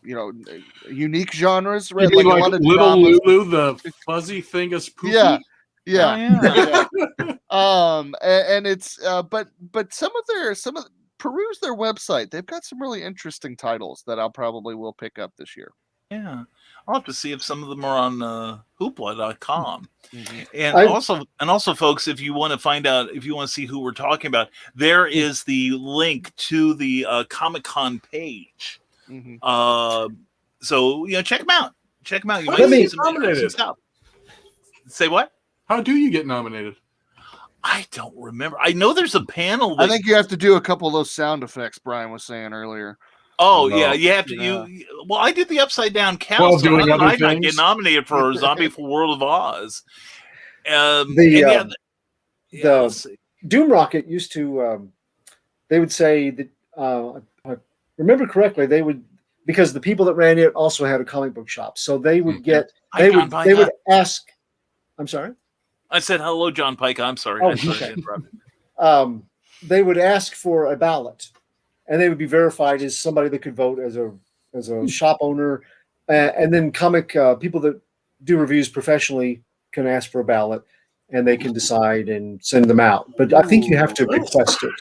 unique genres. you Right? mean a like lot of Little dramas. Lulu, the fuzzy thingus poofy? Yeah, Oh, yeah. And it's but some of peruse their website. They've got some really interesting titles that I'll probably will pick up this year. Yeah. I'll have to see if some of them are on hoopla.com. Mm-hmm. And also, folks, if you want to find out, if you want to see who we're talking about, there is the link to the Comic-Con page. Mm-hmm. So, check them out. Check them out. You How might do you see get some nominated? interesting stuff. Say what? How do you get nominated? I don't remember. I know there's a panel. I think you have to do a couple of those sound effects Brian was saying earlier. Oh No. yeah, you have to. Yeah. Well, I did the upside down cow. While So doing how did other I not things? get nominated for Zombie for World of Oz? The let's see. Doom Rocket used to. They would say that. I remember correctly, they would, because the people that ran it also had a comic book shop, so they would get. Hi, John They Pike. would ask. I'm sorry. I said hello, John Pike. I'm sorry. Oh, I started okay. interrupting. They would ask for a ballot, and they would be verified as somebody that could vote as a shop owner, and then comic people that do reviews professionally can ask for a ballot, and they can decide and send them out. But I think you have to request it.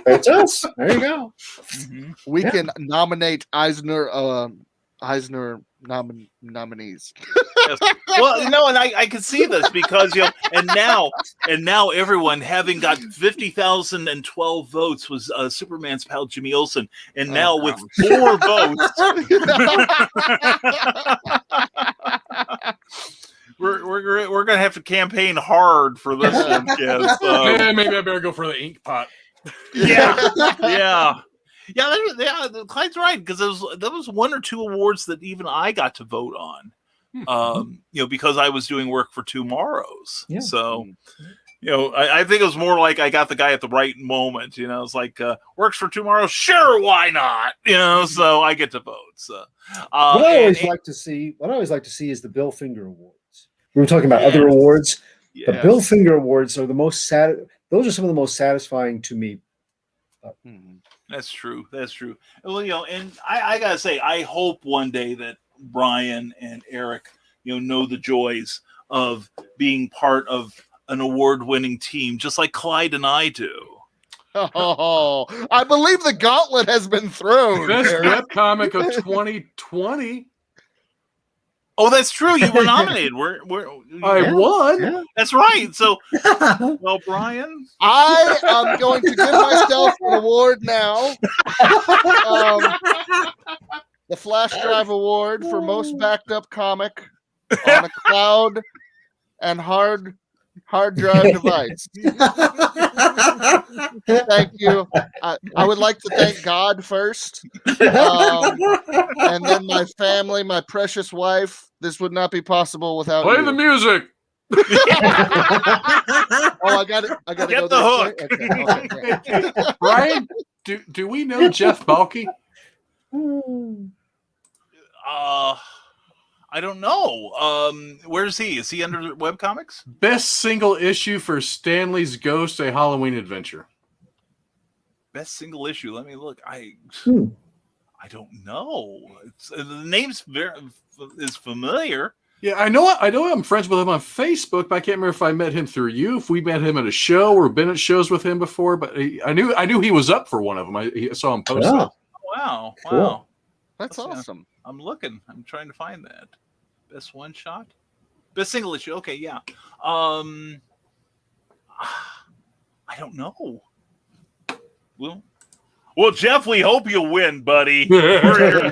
That's us. There you go. Mhm. We Yeah. can nominate Eisner nominees. Yes. Well, no, and I can see this because and now everyone having got 50,012 votes was Superman's pal Jimmy Olsen, and now with 4 votes, we're gonna have to campaign hard for this one, kids. Maybe I better go for the ink pot. Yeah. Clyde's right, because there was 1 or 2 awards that even I got to vote on, because I was doing work for Tomorrows. Yeah. So, I think it was more like I got the guy at the right moment. It's like works for Tomorrow, sure, why not? So I get to vote. So, What I always like to see is the Bill Finger Awards. We were talking about other awards. The Bill Finger Awards are the most those are some of the most satisfying to me. That's true. Well, and I gotta say, I hope one day that Brian and Eric, know the joys of being part of an award-winning team, just like Clyde and I do. Oh, I believe the gauntlet has been thrown. Best webcomic of 2020. Oh, that's true. You were nominated. I won. Yeah. That's right. So, well, Brian, I am going to give myself an award now. The Flash Drive Award for most backed up comic on a cloud and hard drive device. Thank you. I would like to thank God first, and then my family, my precious wife. This would not be possible without Play you. the music. I got it. I got to Get go the this hook. way? Okay. Brian, do we know Jeff Balke? I don't know. Where is he? Is he under webcomics? Best single issue for Stanley's Ghost: A Halloween Adventure. Best single issue. Let me look. I don't know. The name's is familiar. Yeah, I know I'm friends with him on Facebook, but I can't remember if I met him through you, if we met him at a show or been at shows with him before. But I knew he was up for one of them. I saw him post that. Wow. Cool. Wow. That's awesome. I'm looking. I'm trying to find that. Best one shot? Best single issue. Okay, yeah. I don't know. Well, Jeff, we hope you win, buddy. We're here for you.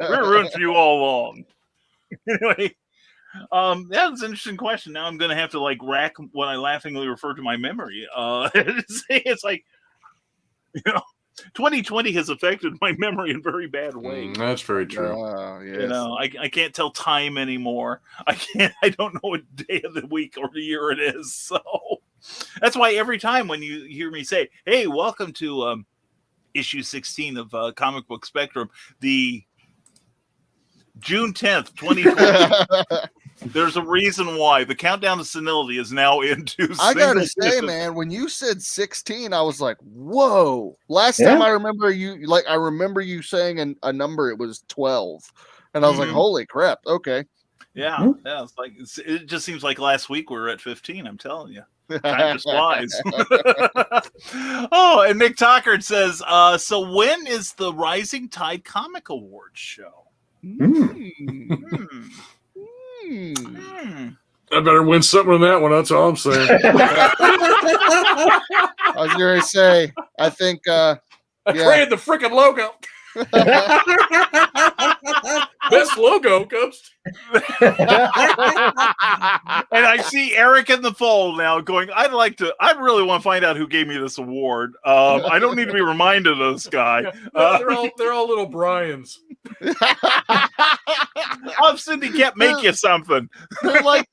We're rooting for you all along. Anyway, that's an interesting question. Now I'm going to have to rack what I laughingly refer to my memory. It's like, 2020 has affected my memory in very bad ways. That's very true. Yes. I can't tell time anymore. I don't know what day of the week or the year it is. So that's why every time when you hear me say, "Hey, welcome to issue 16 of Comic Book Spectrum," the June 10th, 2020 There's a reason why the countdown to senility is now into. I gotta say, man, when you said 16, I was like, "Whoa!" Last time I remember you saying a number. It was 12, and I was like, "Holy crap!" Okay. Yeah. It's like it just seems like last week we were at 15. I'm telling you, time just flies. Oh, and Nick Tockard says, "So when is the Rising Tide Comic Awards show?" I better win something on that one. That's all I'm saying. I was going to say, I think. I created the freaking logo. Best logo comes. And I see Eric in the fold now going, I really want to find out who gave me this award. I don't need to be reminded of this guy. They're all little Brians. Cindy can't make you something. They're like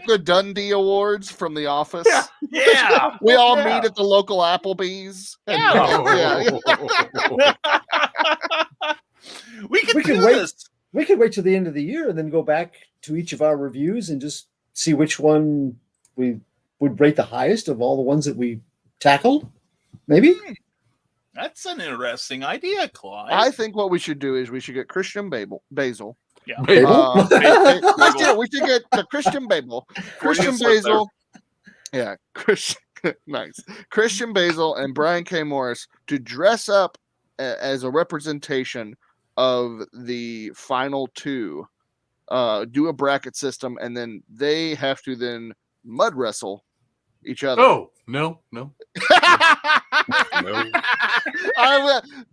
the Dundee Awards from The Office. Yeah. We all meet at the local Applebee's. We can do this. We could wait till the end of the year and then go back to each of our reviews and just see which one we would rate the highest of all the ones that we tackled. Maybe. That's an interesting idea, Clyde. I think what we should do is we should get Christian Basil. Yeah. We should get the Christian Basil. Christian Basil. Yeah. Nice. Christian Basil and Brian K. Morris to dress up as a representation of the final two, do a bracket system, and then they have to then mud wrestle each other. Oh, no. No.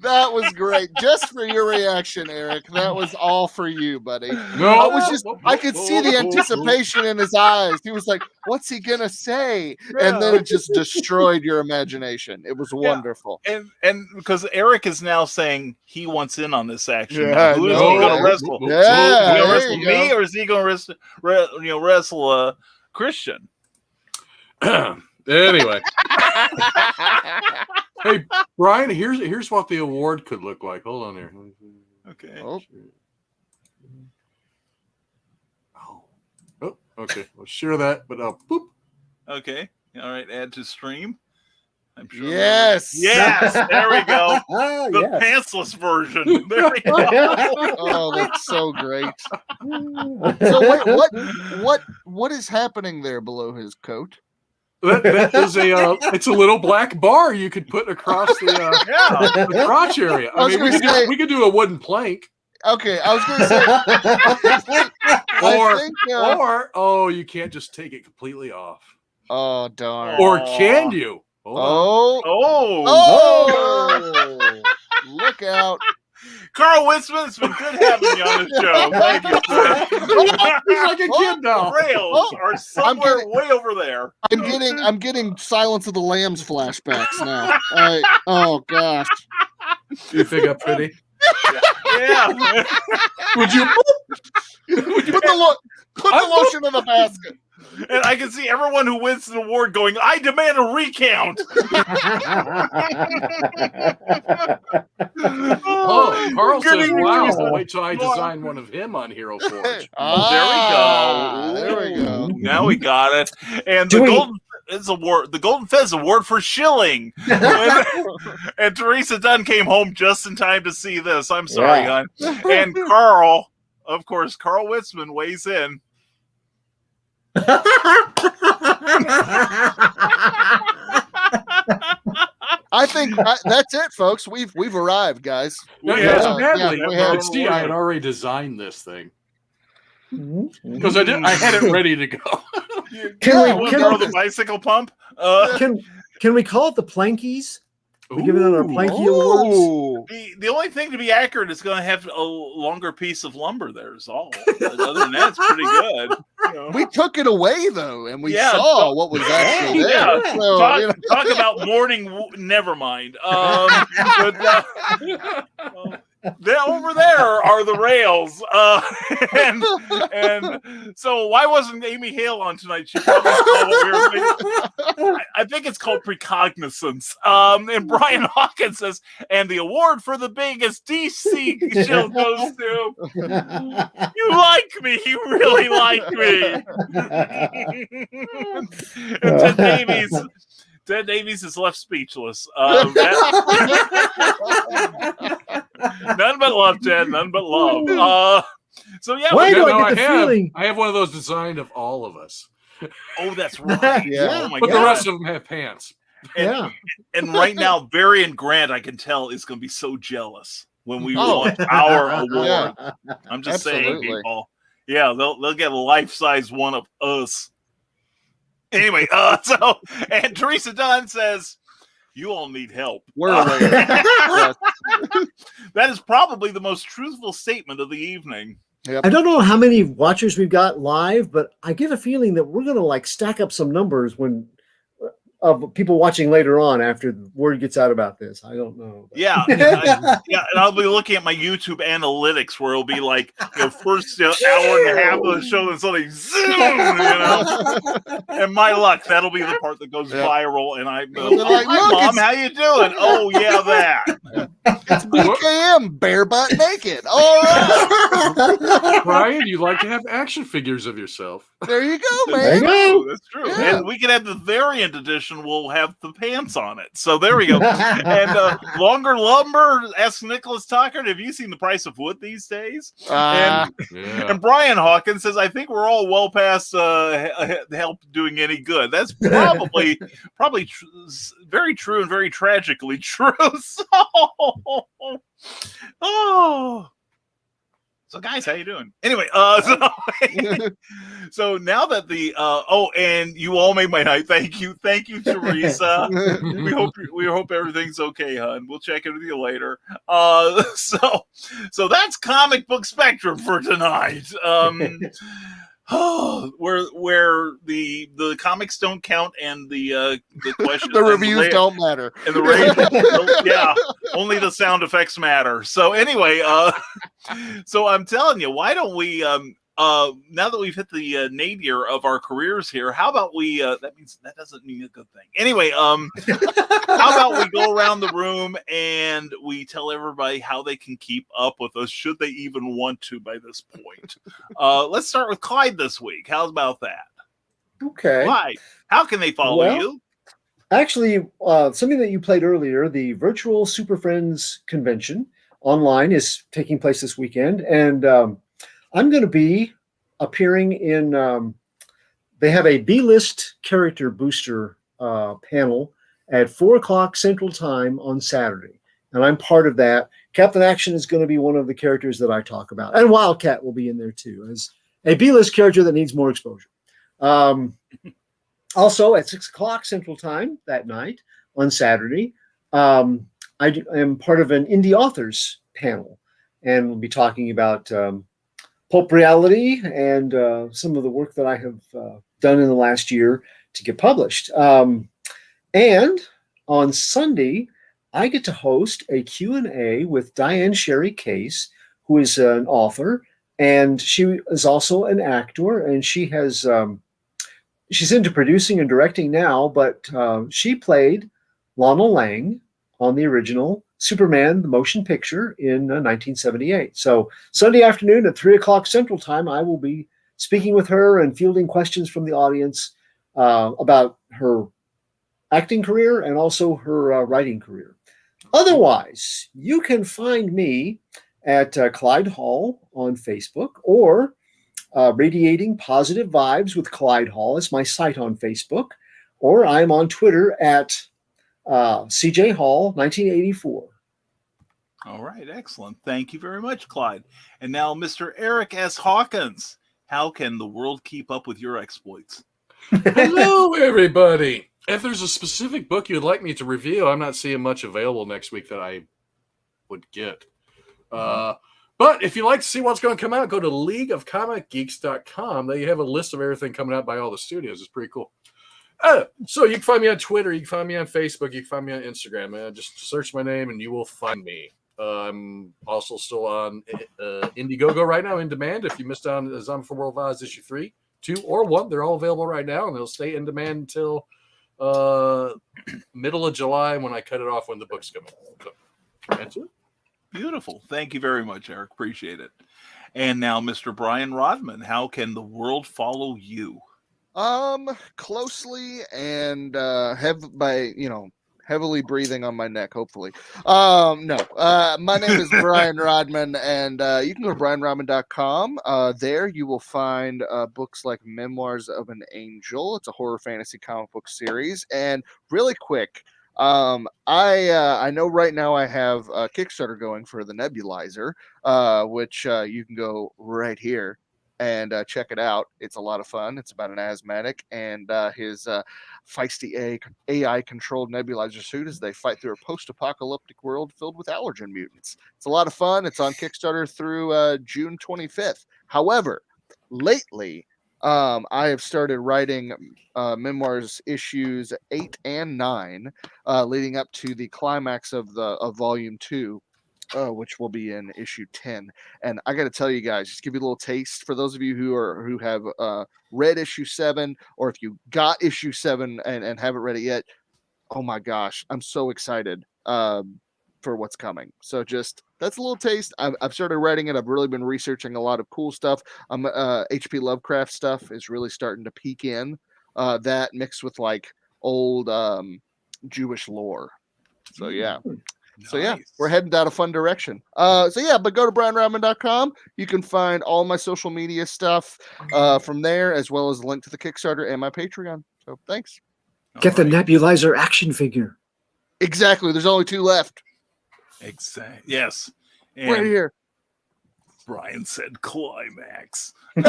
That was great. Just for your reaction, Eric. That was all for you, buddy. No, I could see the anticipation in his eyes. He was like, "What's he gonna say?" And then it just destroyed your imagination. It was wonderful. And because Eric is now saying he wants in on this action. Yeah, Who is he going to wrestle? Yeah, is he going to wrestle me, or is he going to wrestle Christian? Anyway. Hey, Brian, here's what the award could look like. Hold on here. Okay. Oh, okay. We'll share that, but boop. Okay. All right. Add to stream. I'm sure. Yes. Yes. There we go. The pantsless version. There we go. Oh, that's so great. So wait, what is happening there below his coat? That is it's a little black bar you could put across the crotch area. I mean, we could do a wooden plank. Okay, I was going to say, or you can't just take it completely off. Oh darn! Or can you? Oh! Look out! Carl Winsman, it's been good having you on the show. Thank you, sir. He's like a kid now. Rails are somewhere way over there. I'm getting Silence of the Lambs flashbacks now. Oh gosh. You think I'm pretty? Yeah. Would you put the lotion in the basket? And I can see everyone who wins the award going, I demand a recount. Carl says, wow, wait till I design one of him on Hero Forge. There we go. Now we got it. And the Golden Fez Award for Shilling. And Teresa Dunn came home just in time to see this. I'm sorry, hon. And Carl, of course, Carl Witzman weighs in. I think that's it, folks. We've arrived, guys. See, I had already designed this thing because I had it ready to go. Can we throw the bicycle pump? Can we call it the Plankies? We're giving out our Planky Awards. The only thing to be accurate is going to have a longer piece of lumber there is all. Other than that, it's pretty good. You know. We took it away, though, and we saw what was actually there. Yeah. So, talk about morning. Never mind. over there are the rails. And so why wasn't Amy Hale on tonight? She probably saw what we were thinking. I think it's called precognizance. And Brian Hawkins says, and the award for the biggest DC show goes to you like me. You really like me. And Ted Davies is left speechless. None but love, Ted. None but love. So yeah, Why do I get the feeling? I have one of those designed of all of us. Oh, that's right. Yeah. Oh my But God. the rest of them have pants. And right now, Barry and Grant, I can tell, is going to be so jealous when we launch our award. Yeah. I'm just saying, Absolutely. people. Yeah, they'll get a life-size one of us. Anyway, and Teresa Dunn says, you all need help. We're aware. Yes. That is probably the most truthful statement of the evening. Yep. I don't know how many watchers we've got live, but I get a feeling that we're going to like stack up some numbers when of people watching later on after the word gets out about this. I don't know. Yeah, and I'll be looking at my YouTube analytics where it'll be like first hour and a half of the show and suddenly zoom, And my luck, that'll be the part that goes viral. And I'm like, look, Mom, how you doing? Oh yeah, that. It's BKM, bare butt naked. All right. Brian, you like to have action figures of yourself. There you go, There you man. go. That's true. Yeah. And we can have the variant edition. We'll have the pants on it. So there we go. And Longer Lumber asks Nicholas Tucker, have you seen the price of wood these days? And Brian Hawkins says, I think we're all well past help doing any good. That's probably very true and very tragically true. So guys, how you doing? Anyway, so now that the and you all made my night. Thank you, Teresa. we hope everything's okay, hon. We'll check in with you later. So that's Comic Book Spectrum for tonight. Where the comics don't count and the questions, The reviews don't matter. and the ratings, yeah, only the sound effects matter. So anyway, so I'm telling you, why don't we now that we've hit the nadir of our careers here, how about we that doesn't mean a good thing. Anyway, how about we go around the room and we tell everybody how they can keep up with us, should they even want to by this point. Let's start with Clyde this week. How's about that? Okay. Clyde, how can they follow you? Actually, something that you played earlier, the virtual Super Friends convention online is taking place this weekend, and I'm going to be appearing in, they have a B-list character booster panel at 4:00 Central Time on Saturday. And I'm part of that. Captain Action is going to be one of the characters that I talk about. And Wildcat will be in there too, as a B-list character that needs more exposure. Also at 6:00 Central Time that night on Saturday, I am part of an indie authors panel. And we'll be talking about pulp reality and some of the work that I have done in the last year to get published. And on Sunday, I get to host a Q&A with Diane Sherry Case, who is an author, and she is also an actor, and she has she's into producing and directing now, but she played Lana Lang on the original Superman, the motion picture, in 1978. So Sunday afternoon at 3:00 Central Time, I will be speaking with her and fielding questions from the audience about her acting career and also her writing career. Otherwise, you can find me at Clyde Hall on Facebook, or Radiating Positive Vibes with Clyde Hall is my site on Facebook, or I'm on Twitter at CJ Hall 1984. All right, excellent. Thank you very much, Clyde. And now, Mr. Eric S. Hawkins, how can the world keep up with your exploits? Hello, everybody. If there's a specific book you'd like me to review, I'm not seeing much available next week that I would get. But if you'd like to see what's going to come out, go to leagueofcomicgeeks.com. They have a list of everything coming out by all the studios. It's pretty cool. So you can find me on Twitter. You can find me on Facebook. You can find me on Instagram. Just search my name and you will find me. I'm also still on Indiegogo right now, in demand. If you missed out on Zombie from World of Oz issue 3, 2, or 1, they're all available right now, and they'll stay in demand until middle of July when I cut it off when the books come in. So, that's it. Beautiful. Thank you very much, Eric. Appreciate it. And now, Mr. Brian Rodman, how can the world follow you? Closely and heavily breathing on my neck, hopefully. No. My name is Brian Rodman, and you can go to brianrodman.com. There you will find books like Memoirs of an Angel. It's a horror fantasy comic book series. And really quick, I know right now I have a Kickstarter going for the Nebulizer, which you can go right here and check it out. It's a lot of fun. It's about an asthmatic and his feisty AI-controlled nebulizer suit as they fight through a post-apocalyptic world filled with allergen mutants. It's a lot of fun. It's on Kickstarter through June 25th. However, lately, I have started writing memoirs issues 8 and 9, leading up to the climax of Volume 2. Which will be in issue 10. And I got to tell you guys, just give you a little taste for those of you who have read issue 7, or if you got issue 7 and haven't read it yet. Oh my gosh, I'm so excited for what's coming. So just that's a little taste. I've started writing it. I've really been researching a lot of cool stuff. H.P. Lovecraft stuff is really starting to peek in. That mixed with like old Jewish lore. So yeah. Nice. So yeah, we're heading down a fun direction. But go to brianrodman.com. You can find all my social media stuff from there, as well as a link to the Kickstarter and my Patreon. So thanks. Get the Nebulizer action figure. Exactly. There's only 2 left. Exactly. Yes. And Right here. Brian said climax. The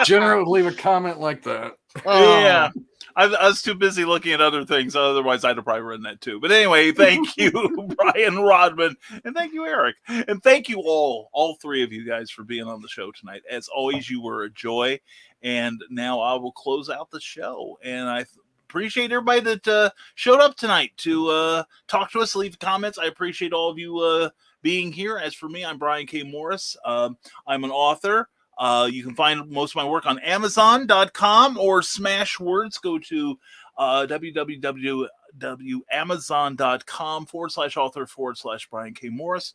general would leave a comment like that. Yeah. I was too busy looking at other things. Otherwise, I'd have probably written that too. But anyway, thank you, Brian Rodman. And thank you, Eric. And thank you all 3 of you guys for being on the show tonight. As always, you were a joy. And now I will close out the show. And I appreciate everybody that showed up tonight to talk to us, leave comments. I appreciate all of you being here. As for me, I'm Brian K. Morris. I'm an author. You can find most of my work on Amazon.com or Smashwords. Go to www.amazon.com/author/Brian K. Morris.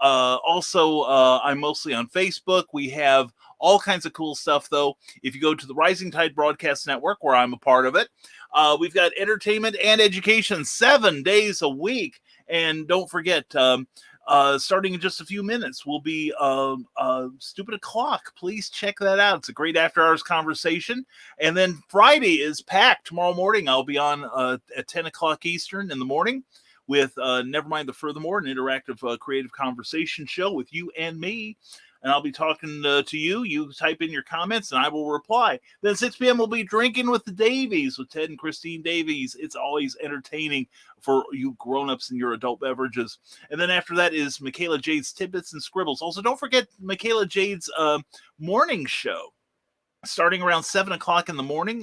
Also, I'm mostly on Facebook. We have all kinds of cool stuff, though. If you go to the Rising Tide Broadcast Network, where I'm a part of it, we've got entertainment and education 7 days a week. And don't forget, starting in just a few minutes, will be Stupid O'Clock. Please check that out. It's a great after-hours conversation. And then Friday is packed. Tomorrow morning, I'll be on at 10 o'clock Eastern in the morning with Nevermind the Furthermore, an interactive creative conversation show with you and me. And I'll be talking to you. You type in your comments, and I will reply. Then 6 p.m. we'll be Drinking with the Davies with Ted and Christine Davies. It's always entertaining for you grown-ups and your adult beverages. And then after that is Michaela Jade's Tidbits and Scribbles. Also, don't forget Michaela Jade's morning show, starting around 7 o'clock in the morning,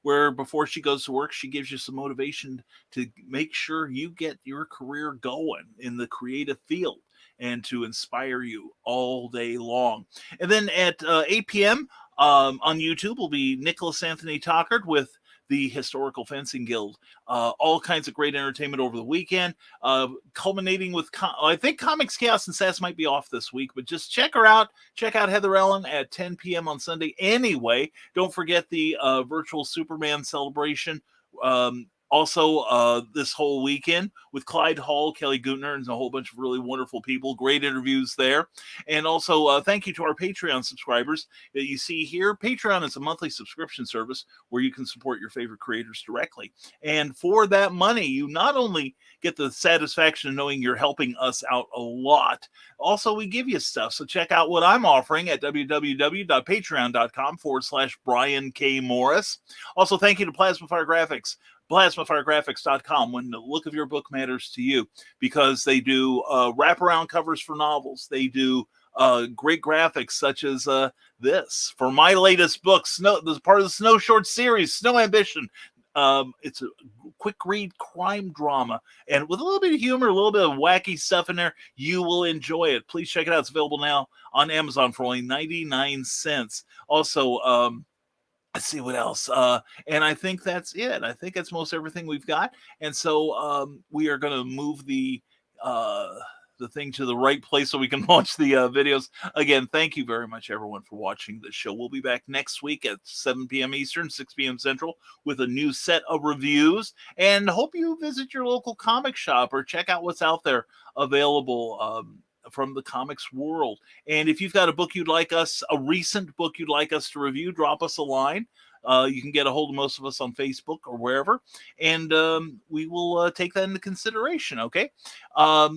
where before she goes to work, she gives you some motivation to make sure you get your career going in the creative field, and to inspire you all day long. And then at 8 p.m. On YouTube will be Nicholas Anthony Tockard with the Historical Fencing Guild. All kinds of great entertainment over the weekend, culminating with, I think Comics Chaos and Sass might be off this week, but just check her out. Check out Heather Ellen at 10 p.m. on Sunday. Anyway, don't forget the virtual Superman celebration. Also, this whole weekend with Clyde Hall, Kelly Gutner, and a whole bunch of really wonderful people. Great interviews there. And also, thank you to our Patreon subscribers that you see here. Patreon is a monthly subscription service where you can support your favorite creators directly. And for that money, you not only get the satisfaction of knowing you're helping us out a lot, also we give you stuff. So check out what I'm offering at www.patreon.com/Brian K. Morris. Also, thank you to Plasma Fire Graphics. PlasmaFireGraphics.com, when the look of your book matters to you, because they do wraparound covers for novels. They do great graphics such as this for my latest book, Snow. This is part of the Snow Short series, Snow Ambition. It's a quick read crime drama, and with a little bit of humor, a little bit of wacky stuff in there. You will enjoy it. Please check it out. It's available now on Amazon for only 99 cents. Also, let's see what else. And I think that's it. I think that's most everything we've got. And so we are going to move the thing to the right place so we can launch the videos. Again, thank you very much, everyone, for watching this show. We'll be back next week at 7 p.m. Eastern, 6 p.m. Central with a new set of reviews. And hope you visit your local comic shop or check out what's out there available from the comics world. And if you've got a book you'd like us, a recent book you'd like us to review, drop us a line. You can get a hold of most of us on Facebook or wherever, and we will take that into consideration, okay?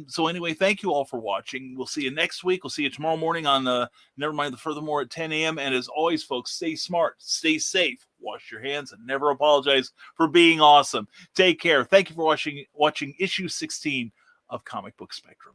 So anyway, thank you all for watching. We'll see you next week. We'll see you tomorrow morning on Never Mind the Furthermore at 10 a.m. And as always, folks, stay smart, stay safe, wash your hands, and never apologize for being awesome. Take care. Thank you for watching issue 16 of Comic Book Spectrum.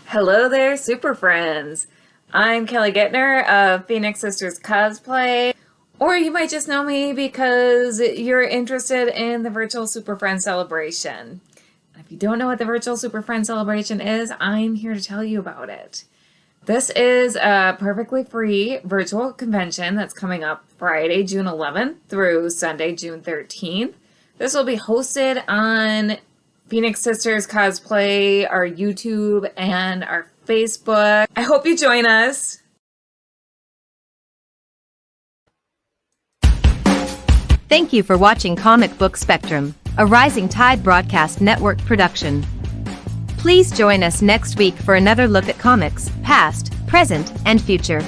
Hello there, super friends. I'm Kelly Gettner of Phoenix Sisters Cosplay, or you might just know me because you're interested in the Virtual Super Friends Celebration. If you don't know what the Virtual Super Friends Celebration is, I'm here to tell you about it. This is a perfectly free virtual convention that's coming up Friday, June 11th through Sunday, June 13th. This will be hosted on Phoenix Sisters Cosplay, our YouTube, and our Facebook. I hope you join us. Thank you for watching Comic Book Spectrum, a Rising Tide Broadcast Network production. Please join us next week for another look at comics, past, present, and future.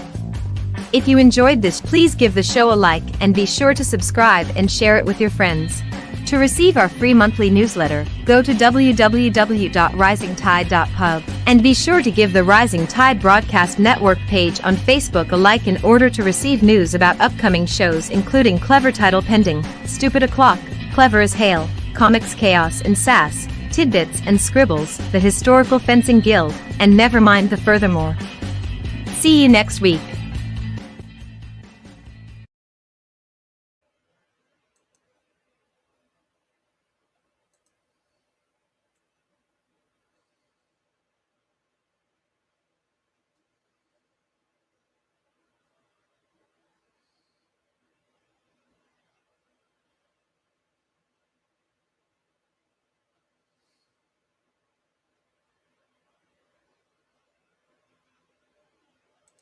If you enjoyed this, please give the show a like and be sure to subscribe and share it with your friends. To receive our free monthly newsletter, go to www.risingtide.pub and be sure to give the Rising Tide Broadcast Network page on Facebook a like in order to receive news about upcoming shows including Clever Title Pending, Stupid O'Clock, Clever as Hail, Comics Chaos and Sass, Tidbits and Scribbles, the Historical Fencing Guild, and Never Mind the Furthermore. See you next week.